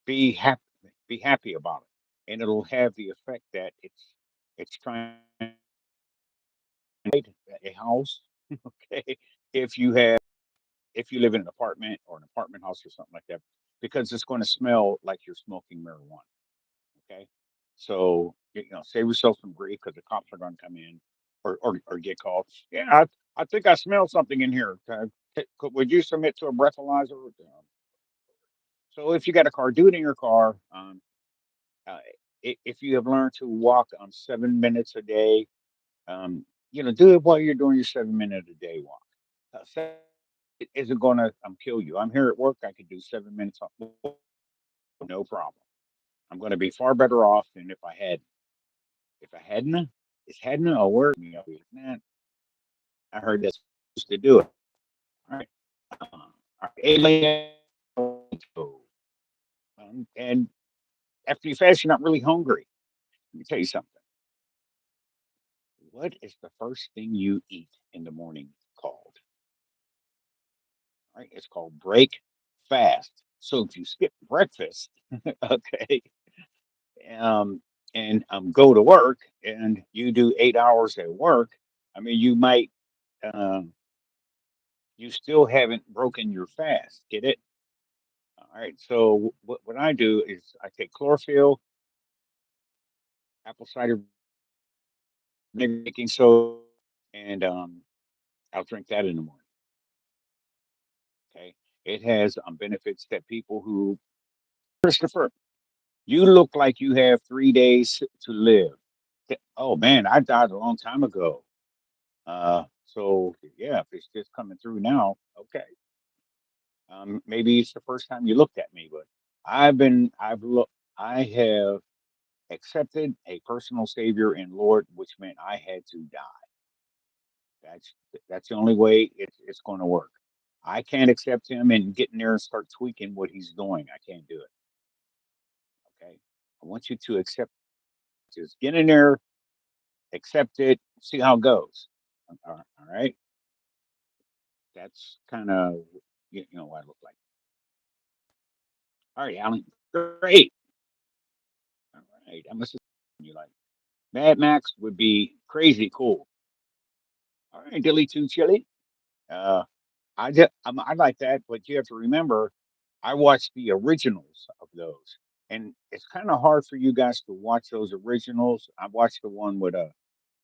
be happy be happy about it, and it'll have the effect that it's trying to create a house. Okay, if you have if you live in an apartment or an apartment house or something like that, because it's going to smell like you're smoking marijuana. Okay, so save yourself some grief because the cops are going to come in or get called. Yeah, I think I smell something in here. Would you submit to a breathalyzer? So if you got a car, do it in your car. Uh, if you have learned to walk 7 minutes a day, do it while you're doing your 7 minute a day walk. It isn't going to kill you. I'm here at work. I could do 7 minutes, no problem. I'm going to be far better off than if I had. If I hadn't, it's hadn't a word me. I'll be, man, I heard that's supposed to do it. All right. All right. Alien. And after you fast, you're not really hungry. Let me tell you something. What is the first thing you eat in the morning called? Right? It's called break fast. So if you skip breakfast, okay, um, and go to work and you do 8 hours at work, I mean, um, you still haven't broken your fast. Get it? All right. So what I do is I take chlorophyll, apple cider vinegar, baking soda, and I'll drink that in the morning. Okay. It has benefits that people who Christopher, you look like you have 3 days to live. Oh man, I died a long time ago. So yeah, if it's just coming through now, okay. Maybe it's the first time you looked at me, but I have accepted a personal savior and Lord, which meant I had to die. That's that's the only way it's going to work. I can't accept him and get in there and start tweaking what he's doing. I can't do it. Okay. I want you to accept. Just get in there, accept it, see how it goes. All right. That's kind of what I look like. All right, Alan. Great. All right. I must have you like Mad Max would be crazy cool. All right, Dilly Two Chili. Uh, I like that, but you have to remember, I watched the originals of those, and it's kind of hard for you guys to watch those originals. I watched the one with I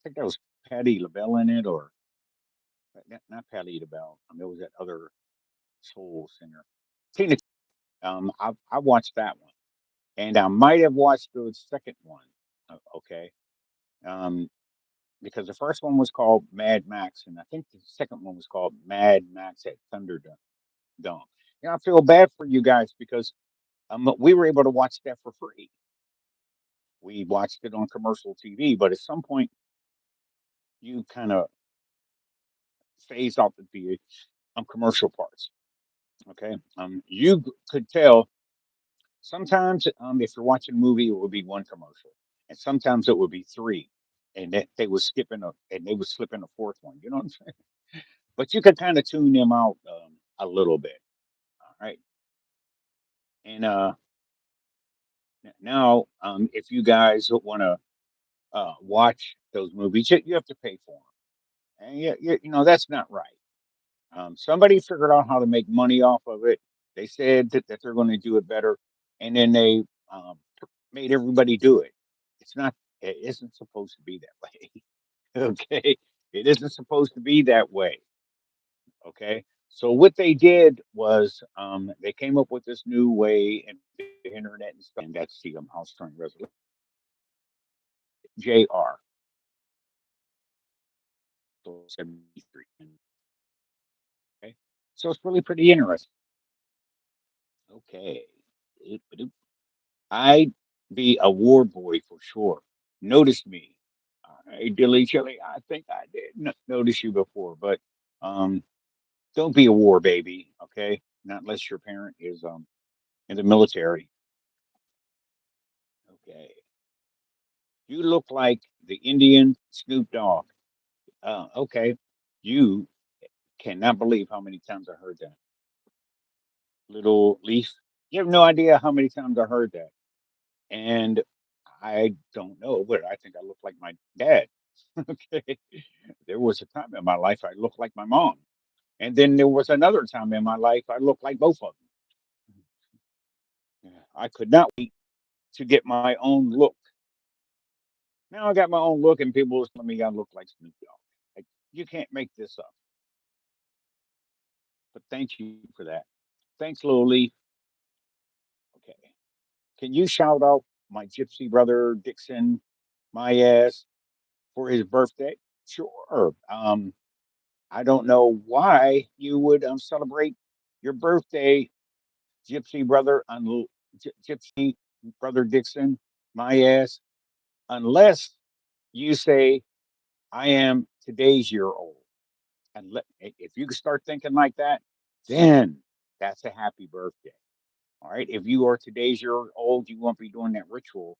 think that was Patty LaBelle in it, or not Patty LaBelle. There was that other soul singer, Tina. I watched that one, and I might have watched the second one. Okay, um, because the first one was called Mad Max, and I think the second one was called Mad Max at Thunderdome. I feel bad for you guys because we were able to watch that for free. We watched it on commercial TV, but at some point you kind of phase out the commercial parts. Okay, could tell sometimes if you're watching a movie, it would be one commercial, and sometimes it would be three, and that they would slip in a fourth one. You know what I'm saying? But you could kind of tune them out a little bit. All right, and now if you guys want to watch those movies, you have to pay for them. And that's not right. Somebody figured out how to make money off of it. They said that they're going to do it better, and then they made everybody do it. It's not. It isn't supposed to be that way. Okay, it isn't supposed to be that way. Okay, so what they did was they came up with this new way and the internet and stuff, and that's the house turn resolution. JR. So 73. Okay, so it's really pretty interesting. Okay. I'd be a war boy for sure. Notice me. Hey, Dilly Chili, I think I did notice you before, but um, don't be a war baby, okay? Not unless your parent is in the military. Okay. You look like the Indian Snoop Dogg. Okay. You cannot believe how many times I heard that. Little Leaf. You have no idea how many times I heard that. And I don't know, but I think I look like my dad. Okay. There was a time in my life I looked like my mom. And then there was another time in my life I looked like both of them. Yeah, I could not wait to get my own look. Now I got my own look, and people was telling me I look like Snoop Dogg. Like, you can't make this up. But thank you for that. Thanks, Lil Leaf. Okay. Can you shout out my gypsy brother Dixon, my ass, for his birthday? Sure. I don't know why you would celebrate your birthday, Gypsy brother, Gypsy brother Dixon, my ass, unless you say I am today's year old. And if you can start thinking like that, then that's a happy birthday. All right. If you are today's year old, you won't be doing that ritual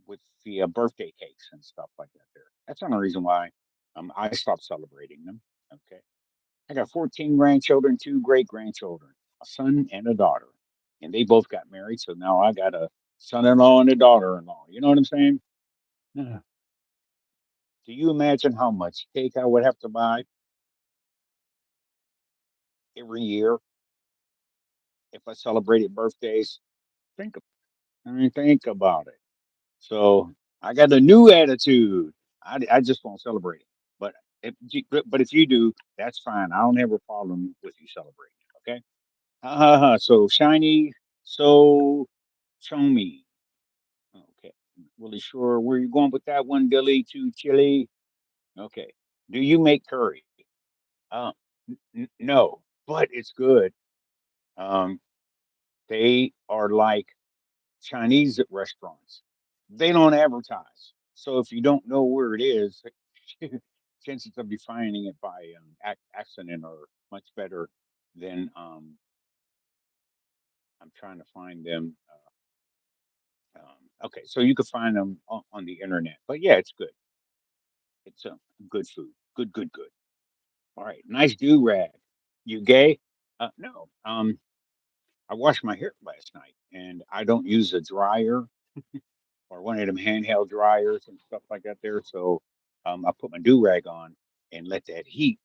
with the birthday cakes and stuff like that. There, that's one reason why I stopped celebrating them. Okay. I got 14 grandchildren, two great grandchildren, a son and a daughter. And they both got married. So now I got a son in law and a daughter in law. You know what I'm saying? Yeah. Do you imagine how much cake I would have to buy every year if I celebrated birthdays? I mean, think about it. So I got a new attitude. I just won't celebrate it. But but if you do, that's fine. I don't have a problem with you celebrating. Okay. Ha ha ha. So shiny. So show me. Okay. Really sure where you going with that one, Dilly to chili. Okay. Do you make curry? Uh, no, but it's good. Um, they are like Chinese restaurants. They don't advertise. So if you don't know where it is, chances of you finding it by accident are much better than I'm trying to find them. Okay, so you can find them on the internet. But yeah, it's good. It's good food. Good, good, good. All right, nice do rag. You gay? No. I washed my hair last night, and I don't use a dryer or one of them handheld dryers and stuff like that. There, so I put my do rag on and let that heat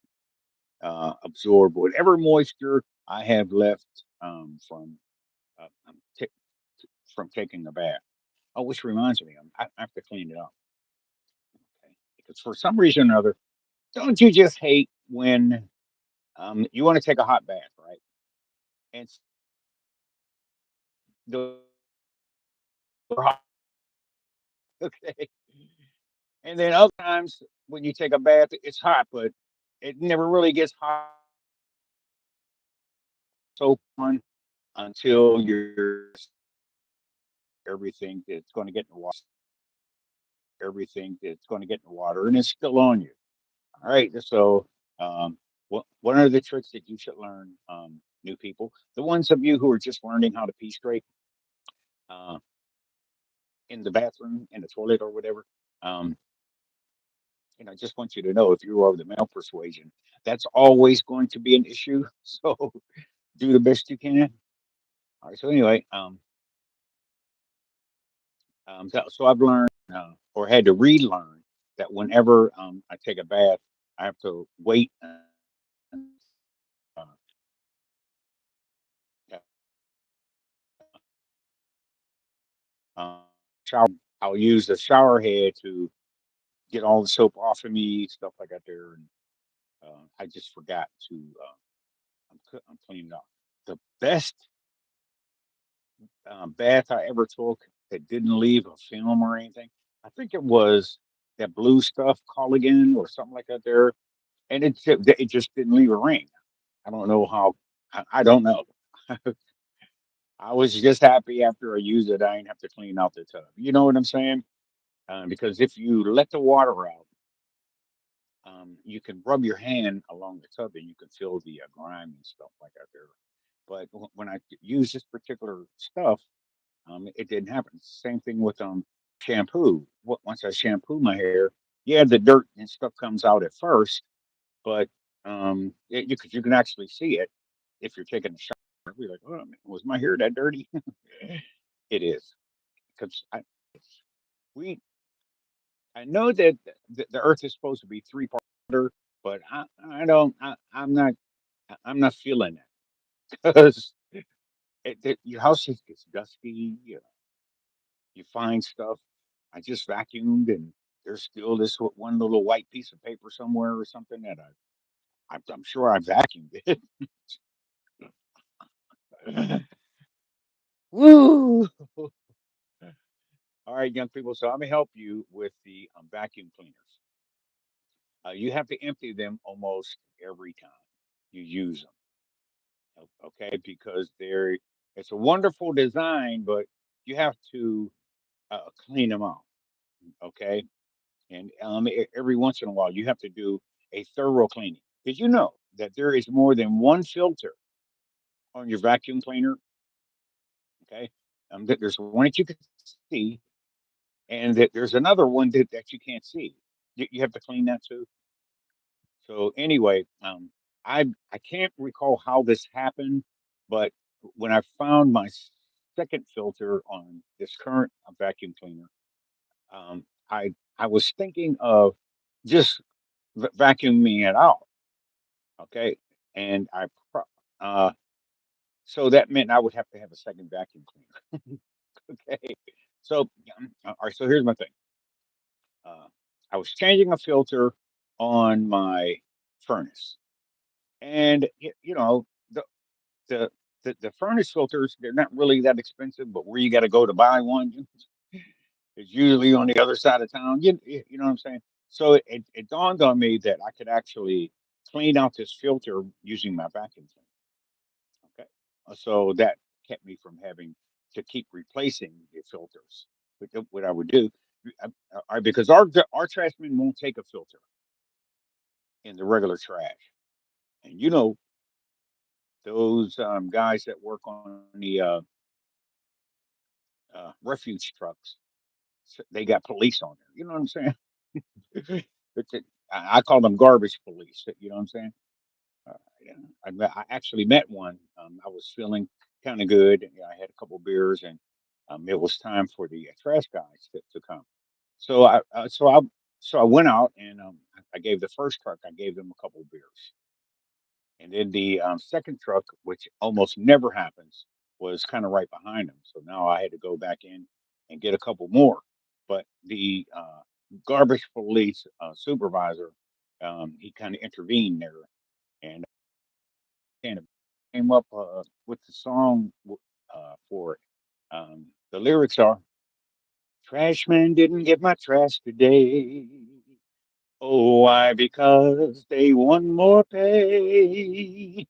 absorb whatever moisture I have left uh, um, ta- from taking a bath. Oh, which reminds me, I have to clean it up. Okay? Because for some reason or other, don't you just hate when you want to take a hot bath, right? And the hot, okay. And then other times when you take a bath, it's hot, but it never really gets hot soap on until you're everything that's going to get in the water, and it's still on you. All right, so one of the tricks that you should learn, new people, the ones of you who are just learning how to pee straight uh, in the bathroom, in the toilet, or whatever. Um, I just want you to know if you're of the male persuasion, that's always going to be an issue. So do the best you can. All right. So anyway, so I've learned or had to relearn that whenever I take a bath, I have to wait. Uh, uh, shower. I'll use the shower head to get all the soap off of me, stuff like that. There, and I just forgot to. I'm cleaning up. The best bath I ever took that didn't leave a film or anything. I think it was that blue stuff, Colligan or something like that. There, and it just didn't leave a ring. I don't know how. I don't know. I was just happy after I used it. I didn't have to clean out the tub. You know what I'm saying? Because if you let the water out, you can rub your hand along the tub and you can feel the grime and stuff like that there. But when I use this particular stuff, it didn't happen. Same thing with shampoo. Once I shampoo my hair, yeah, the dirt and stuff comes out at first, but you can actually see it if you're taking a shower. Be like, oh, was my hair that dirty? It is because we I know that the Earth is supposed to be three parts water, but I don't I'm not feeling that because your house just gets dusty. You find stuff. I just vacuumed and there's still this one little white piece of paper somewhere or something that I'm sure I vacuumed it. Woo! All right, young people. So I'm gonna help you with the vacuum cleaners. You have to empty them almost every time you use them. Okay, because it's a wonderful design, but you have to clean them out. Okay, and every once in a while you have to do a thorough cleaning. Did you know that there is more than one filter on your vacuum cleaner? Okay, that there's one that you can see, and that there's another one that you can't see. You have to clean that too. So anyway, I can't recall how this happened, but when I found my second filter on this current vacuum cleaner, um, I was thinking of just vacuuming it out. Okay, and uh, so that meant I would have to have a second vacuum cleaner. Okay, so all right. So here's my thing. Uh, I was changing a filter on my furnace, and the the furnace filters, they're not really that expensive, but where you got to go to buy one is usually on the other side of town. You know what I'm saying? So it dawned on me that I could actually clean out this filter using my vacuum cleaner. Okay, so that kept me from having to keep replacing the filters. What I would do, because our trash men won't take a filter in the regular trash, and those guys that work on the refuge trucks, they got police on there. You know what I'm saying? It's I call them garbage police. You know what I'm saying? Yeah, I actually met one. I was feeling kind of good. I had a couple beers, and it was time for the trash guys to come. So I went out and I gave the first truck. I gave them a couple beers, and then the second truck, which almost never happens, was kind of right behind them. So now I had to go back in and get a couple more. But the garbage police supervisor, he kind of intervened there and kind of came up with the song for it. The lyrics are Trash man didn't get my trash today. Oh, why? Because they want more pay.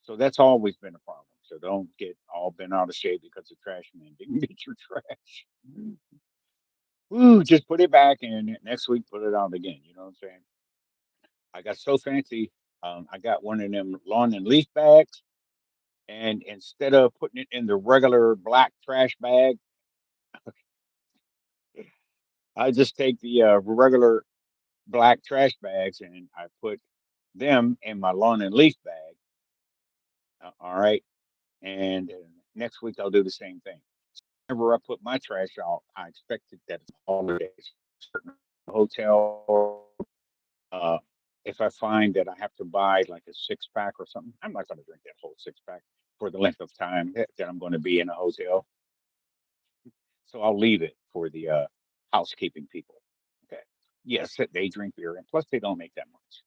So that's always been a problem. So don't get all bent out of shape because the trash man didn't get your trash. Ooh, just put it back in next week, put it out again. You know what I'm saying? I got so fancy. I got one of them lawn and leaf bags. And instead of putting it in the regular black trash bag, I just take the regular black trash bags and I put them in my lawn and leaf bag. All right. And next week I'll do the same thing. Whenever I put my trash out, I expected that it's holidays. Certain hotel, uh, if I find that I have to buy like a six pack or something, I'm not going to drink that whole six pack for the length of time that I'm going to be in a hotel. So I'll leave it for the housekeeping people. Okay. Yes, they drink beer, and plus they don't make that much.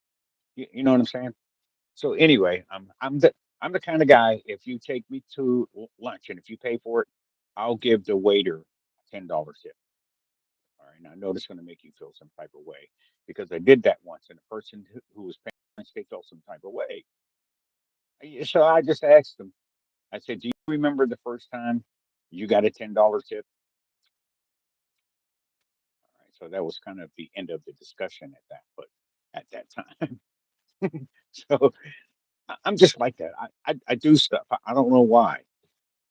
You know what I'm saying? So anyway, I'm the kind of guy. If you take me to lunch and if you pay for it, I'll give the waiter a $10 tip. All right. Now I know this is going to make you feel some type of way because I did that once, and the person who was paying lunch, they felt some type of way. So I just asked them. I said, "Do you remember the first time you got a $10 tip?" All right. So that was kind of the end of the discussion at that time. So I'm just like that. I do stuff. I don't know why.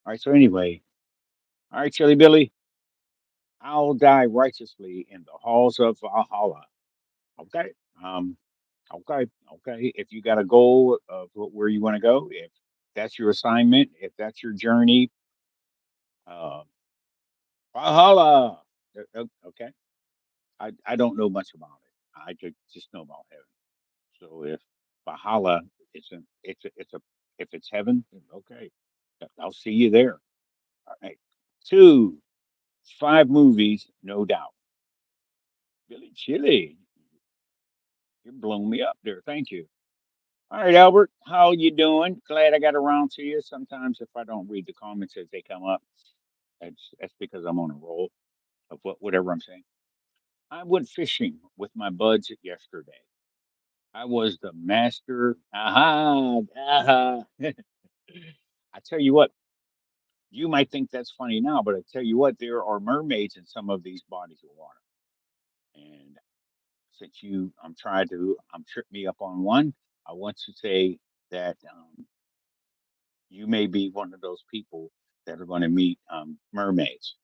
All right. So anyway, all right, Chili Billy, I'll die righteously in the halls of Valhalla. Okay. Um. Okay. Okay. If you got a goal of where you want to go, if that's your assignment, if that's your journey, uh, Valhalla. Okay. I don't know much about it. I just know about heaven. So if Valhalla isn't, it's a, if it's heaven, then okay, I'll see you there. All right. Two, five movies, no doubt. Billy Chili, you're blowing me up there. Thank you. All right, Albert, how you doing? Glad I got around to you. Sometimes if I don't read the comments as they come up, that's because I'm on a roll of whatever I'm saying. I went fishing with my buds yesterday. I was the master. Aha, aha. I tell you what, you might think that's funny now, but I tell you what, there are mermaids in some of these bodies of water. And since I'm trying to, trip me up on one, I want to say that you may be one of those people that are going to meet mermaids.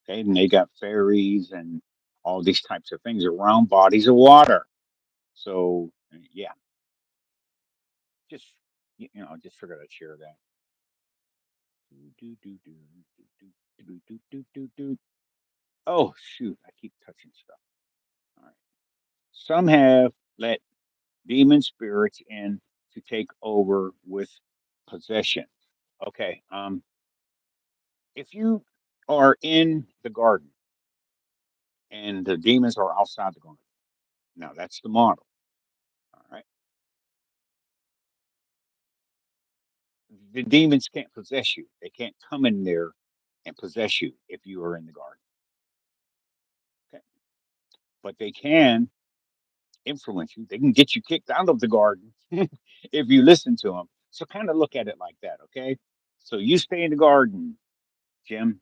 Okay, and they got fairies and all these types of things around bodies of water. So yeah, just just figured I'd share that. Do, do, do, do, do, do, do, do, do, do. Oh shoot, I keep touching stuff. All right. Some have let demon spirits in to take over with possession. Okay. If you are in the garden and the demons are outside the garden, now that's the model. All right. The demons can't possess you. They can't come in there and possess you if you are in the garden. Okay. But they can influence you. They can get you kicked out of the garden if you listen to them. So kind of look at it like that. Okay. So you stay in the garden, Jim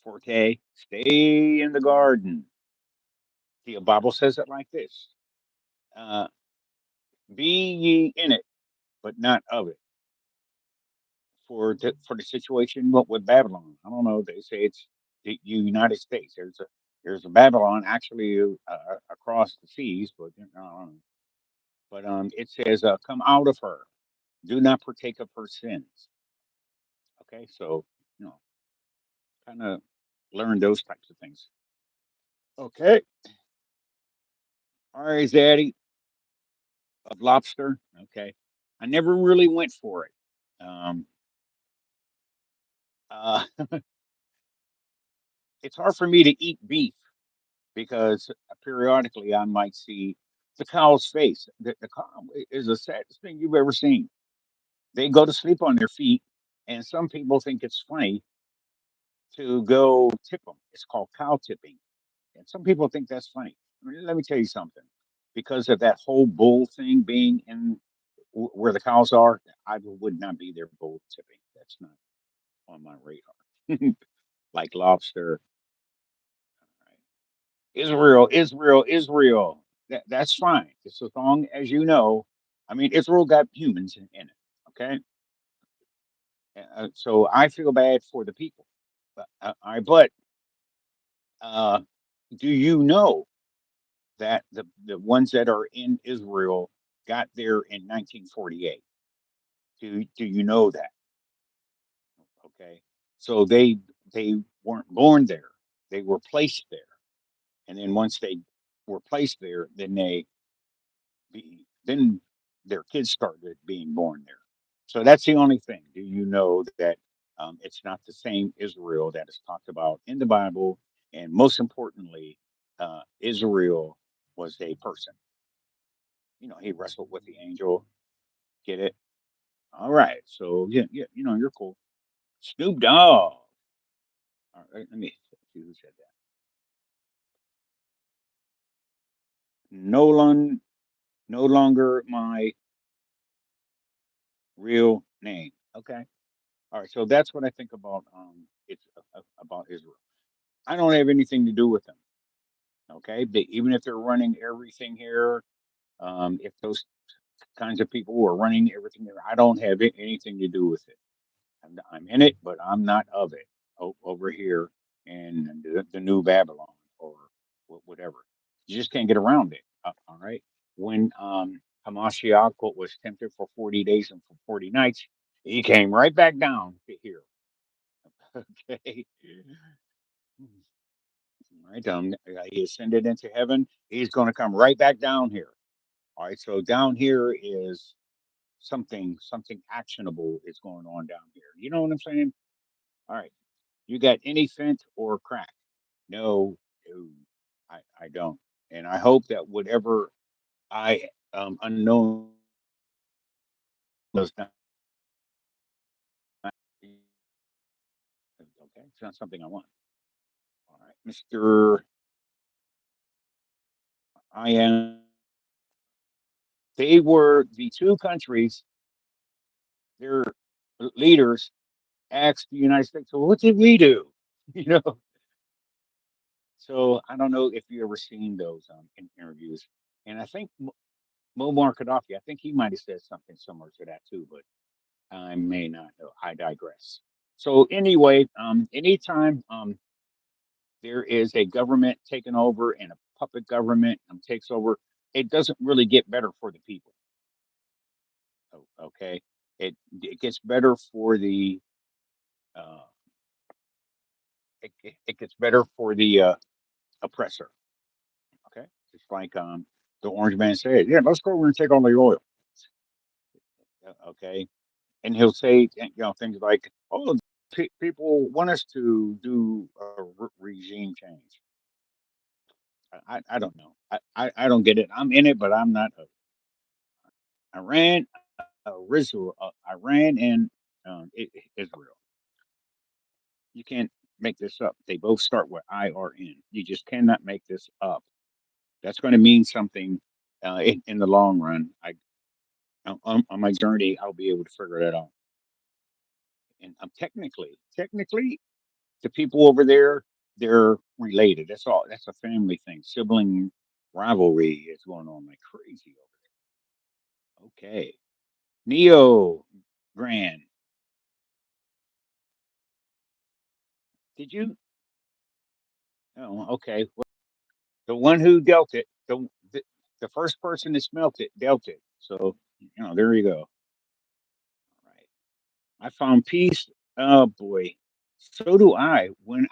Forte. Stay in the garden. The Bible says it like this: uh, "Be ye in it, but not of it." For the situation with Babylon, I don't know. They say it's the United States. There's a Babylon actually across the seas, but I don't know. but it says, "Come out of her, do not partake of her sins." Okay, so you know, kind of learn those types of things. Okay, all right, Zaddy, of lobster. Okay, I never really went for it. Um, uh, it's hard for me to eat beef because periodically I might see the cow's face. The cow is the saddest thing you've ever seen. They go to sleep on their feet, and some people think it's funny to go tip them. It's called cow tipping, and some people think that's funny. I mean, let me tell you something. Because of that whole bull thing being in where the cows are, I would not be there bull tipping. That's not on my radar. Like lobster, right? Israel, Israel, Israel. That's fine. Just as long as you know. I mean, Israel got humans in it. Okay, so I feel bad for the people. But uh, do you know that the ones that are in Israel got there in 1948? Do you know that? Okay, so they weren't born there; they were placed there, and then once they were placed there, then their kids started being born there. So that's the only thing. Do you know that it's not the same Israel that is talked about in the Bible? And most importantly, Israel was a person. He wrestled with the angel. Get it? All right. So yeah, yeah. You're cool. Snoop Dogg. All right. Let me see who said that. Nolan, no longer my real name. Okay. All right. So that's what I think about. It's about Israel. I don't have anything to do with them. Okay, even if they're running everything here, if those kinds of people who are running everything here, I don't have anything to do with it. I'm in it, but I'm not of it. Over here in the New Babylon or whatever, you just can't get around it. All right. When Hamashiach was tempted for 40 days and for 40 nights, he came right back down to here. Okay. Right. He ascended into heaven. He's going to come right back down here. All right. So down here is something actionable is going on down here. You know what I'm saying? All right. You got any fent or crack? No, no, I don't. And I hope that whatever I unknown does not. Okay, it's not something I want. All right, Mister. I am. They were the two countries. Their leaders asked the United States, "So what did we do?" You know. So I don't know if you ever seen those interviews, and I think Muammar Gaddafi. I think he might have said something similar to that too, but I may not know. I digress. So anyway, anytime there is a government taking over and a puppet government takes over, it doesn't really get better for the people. Okay, it gets better for the uh, it gets better for the oppressor. Okay, it's like the orange man said, "Yeah, let's go over and take all the oil." Okay, and he'll say things like, "Oh, people want us to do a regime change." I don't know. I don't get it. I'm in it, but I'm not. Iran, Iran, and Israel. You can't make this up. They both start with IRN. You just cannot make this up. That's going to mean something in the long run. On my journey, I'll be able to figure that out. And technically, the people over there, they're related. That's all. That's a family thing. Sibling rivalry is going on like crazy over there. Okay. Neo Grand. Did you? Oh, okay. Well, the one who dealt it. The first person that smelt it dealt it. So, there you go. Right. I found peace. Oh boy. So do I. When